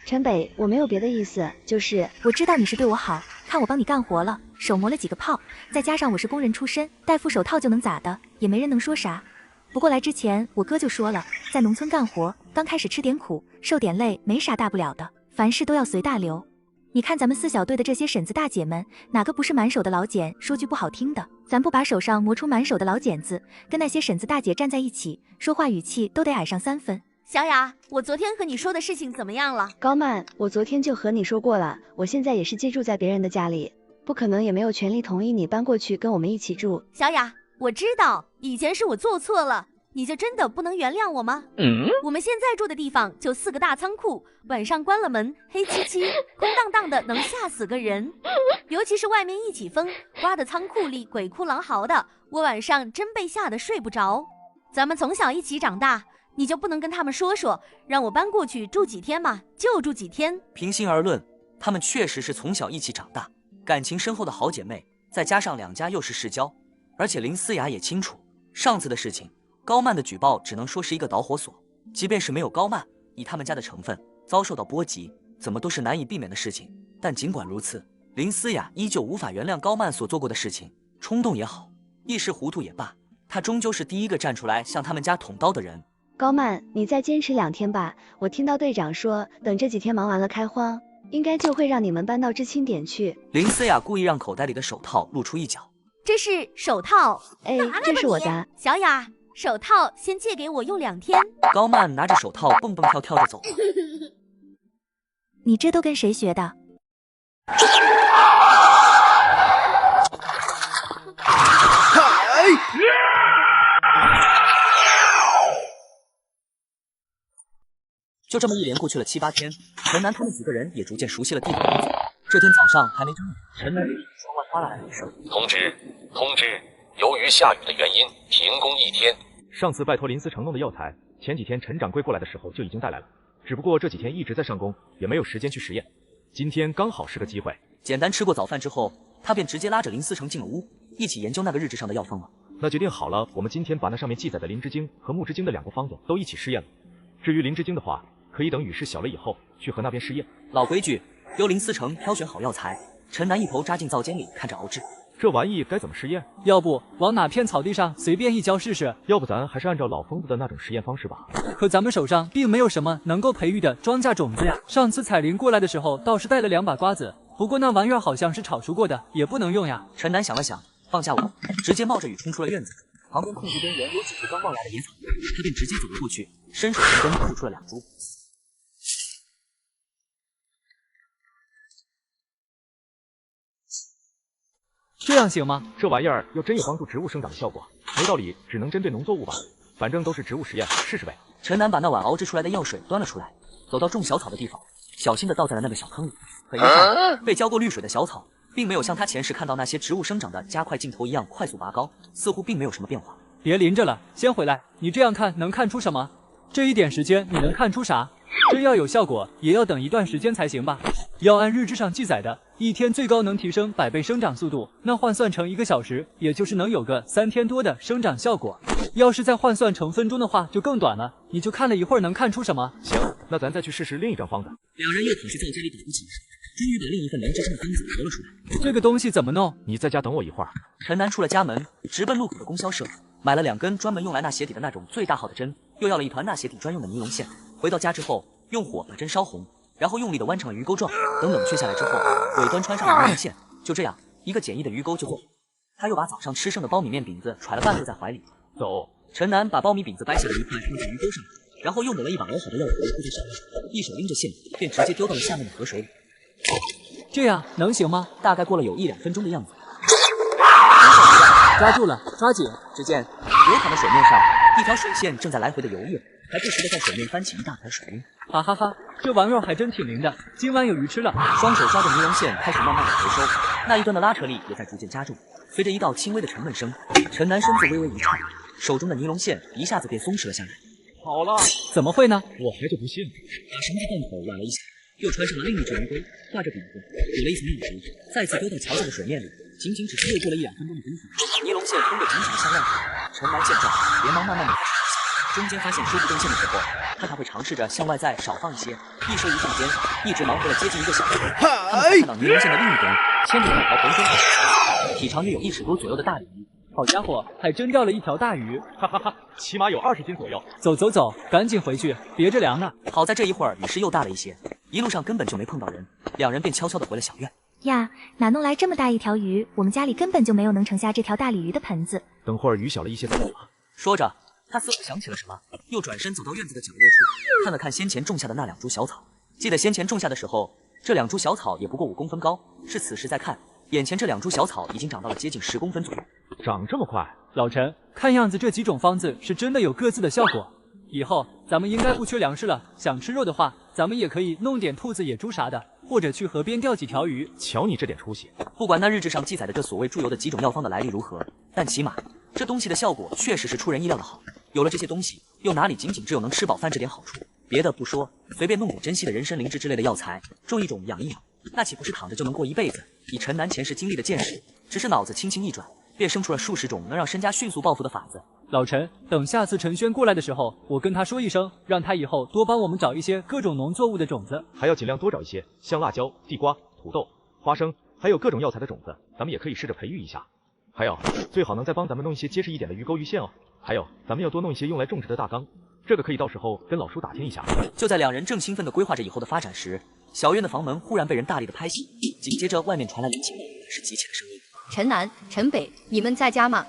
陈北，我没有别的意思，就是我知道你是对我好，看我帮你干活了，手磨了几个泡，再加上我是工人出身，戴副手套就能咋的，也没人能说啥。不过来之前我哥就说了，在农村干活，刚开始吃点苦，受点累，没啥大不了的，凡事都要随大流。你看咱们4小队的这些婶子大姐们，哪个不是满手的老茧？说句不好听的，咱不把手上磨出满手的老茧子，跟那些婶子大姐站在一起，说话语气都得矮上3分。小雅，我昨天和你说的事情怎么样了？高曼，我昨天就和你说过了，我现在也是寄住在别人的家里，不可能也没有权利同意你搬过去跟我们一起住。小雅，我知道以前是我做错了，你就真的不能原谅我吗？我们现在住的地方就4个大仓库，晚上关了门，黑漆漆空荡荡的，能吓死个人。尤其是外面一起风刮的仓库里鬼哭狼嚎的，我晚上真被吓得睡不着。咱们从小一起长大，你就不能跟他们说让我搬过去住几天嘛？就住几天。平心而论，她们确实是从小一起长大，感情深厚的好姐妹，再加上两家又是世交，而且林思雅也清楚，上次的事情，高曼的举报只能说是一个导火索，即便是没有高曼，以他们家的成分，遭受到波及，怎么都是难以避免的事情。但尽管如此，林思雅依旧无法原谅高曼所做过的事情，冲动也好，一时糊涂也罢，他终究是第一个站出来向他们家捅刀的人。高曼，你再坚持2天吧，我听到队长说，等这几天忙完了开荒，应该就会让你们搬到知青点去。林思雅故意让口袋里的手套露出一角。这是手套？哎，这是我的。小雅，手套先借给我用2天。高曼拿着手套蹦蹦跳跳着走了。你这都跟谁学的？就这么一连过去了7、8天，陈南他们几个人也逐渐熟悉了地方。这天早上还没睁眼，陈南窗外哗啦啦一声：“通知，由于下雨的原因，停工1天。”上次拜托林思成弄的药材，前几天陈掌柜过来的时候就已经带来了，只不过这几天一直在上工，也没有时间去实验。今天刚好是个机会。简单吃过早饭之后，他便直接拉着林思成进了屋，一起研究那个日志上的药方了。那决定好了，我们今天把那上面记载的灵芝经和木之经的2个方子都一起试验了。至于灵芝经的话，可以等雨势小了以后去和那边试验。老规矩，由林思成挑选好药材，陈南一头扎进灶间里看着熬制。这玩意该怎么试验？要不往哪片草地上随便一浇试试？要不咱还是按照老疯子的那种实验方式吧。可咱们手上并没有什么能够培育的庄稼种子呀。上次彩铃过来的时候倒是带了2把瓜子，不过那玩意儿好像是炒熟过的，也不能用呀。陈南想了想，放下我，直接冒着雨冲出了院子。旁边空地边缘有几棵刚冒芽的野草，他便直接走了过去，伸手从根吐出了2株。这样行吗？这玩意儿要真有帮助植物生长的效果，没道理只能针对农作物吧？反正都是植物实验，试试呗。陈南把那碗熬制出来的药水端了出来，走到种小草的地方，小心地倒在了那个小坑里。很遗憾，被浇过滤水的小草，并没有像他前世看到那些植物生长的加快镜头一样快速拔高，似乎并没有什么变化。别淋着了，先回来。你这样看能看出什么？这一点时间你能看出啥？真要有效果，也要等一段时间才行吧。要按日志上记载的，1天最高能提升100倍生长速度，那换算成1个小时，也就是能有个3天多的生长效果。要是再换算成分钟的话，就更短了。你就看了一会儿，能看出什么？行，那咱再去试试另一张方子。2人又跑去灶间里打鼓起来，终于把另一份灵芝经的方子夺了出来。这个东西怎么弄？你在家等我一会儿。陈南出了家门，直奔路口的供销社，买了2根专门用来纳鞋底的那种最大号的针，又要了一团纳鞋底专用的尼龙线。回到家之后，用火把针烧红，然后用力的弯成了鱼钩状。等冷却下来之后，尾端穿上了尼龙线。就这样，一个简易的鱼钩就做了。他又把早上吃剩的苞米面饼子揣了半个在怀里。走。陈南把苞米饼子掰下了一块放在鱼钩上，然后又抹了一把熬好的药糊铺在上面，一手拎着线，便直接丢到了下面的河水里。这样能行吗？大概过了有1、2分钟的样子。抓住了，抓紧！只见流淌的水面上，一条水线正在来回的游跃，还不时的在水面翻起一大团水晕。哈哈哈，这玩意儿还真挺灵的，今晚有鱼吃了。双手抓着尼龙线，开始慢慢的回收，那一端的拉扯力也在逐渐加重。随着一道轻微的沉闷声，陈南身子微微一颤，手中的尼龙线一下子便松弛了下来。好了，怎么会呢？我还就不信了。把绳子断口挽了一下，又穿上了另一只鱼钩，挂着饼子，裹了一层药糊，再次丢到潮湿的水面里。仅仅只是又过了1、2分钟的功夫，尼龙线通过紧紧的项链口。陈南见状，连忙慢慢的开始中间发现收不动线的时候，他会尝试着向外再少放一些。一收一放间，一直忙活了接近1个小时。他们才看到尼龙线的另一端牵着一条浑身的体长约有1尺多左右的大鲤鱼。好家伙，还真钓了一条大鱼，哈哈哈，起码有20斤左右。走走走，赶紧回去，别着凉了。好在这一会儿雨势又大了一些，一路上根本就没碰到人，2人便悄悄地回了小院。呀，哪弄来这么大一条鱼？我们家里根本就没有能盛下这条大鲤鱼的盆子。等会儿雨小了一些再走吧。说着，他似乎想起了什么，又转身走到院子的角落处，看了看先前种下的那2株小草。记得先前种下的时候，这2株小草也不过5公分高，是此时再看，眼前这2株小草已经长到了接近10公分左右。长这么快？老陈，看样子这几种方子是真的有各自的效果。以后咱们应该不缺粮食了，想吃肉的话，咱们也可以弄点兔子、野猪啥的，或者去河边钓几条鱼。瞧你这点出息！不管那日志上记载的这所谓注油的几种药方的来历如何，但起码这东西的效果确实是出人意料的好。有了这些东西，又哪里仅仅只有能吃饱饭这点好处？别的不说，随便弄点珍稀的人参、灵芝之类的药材，种一种养一养，那岂不是躺着就能过一辈子？以陈南前世经历的见识，只是脑子轻轻一转，便生出了数十种能让身家迅速暴富的法子。老陈，等下次陈轩过来的时候，我跟他说一声，让他以后多帮我们找一些各种农作物的种子，还要尽量多找一些像辣椒、地瓜、土豆、花生，还有各种药材的种子，咱们也可以试着培育一下。还有，最好能再帮咱们弄一些结实一点的鱼钩鱼线哦。还有，咱们要多弄一些用来种植的大缸，这个可以到时候跟老叔打听一下。就在两人正兴奋地规划着以后的发展时，小院的房门忽然被人大力的拍醒，紧接着外面传来林清是急切的声音：“陈南、陈北，你们在家吗？”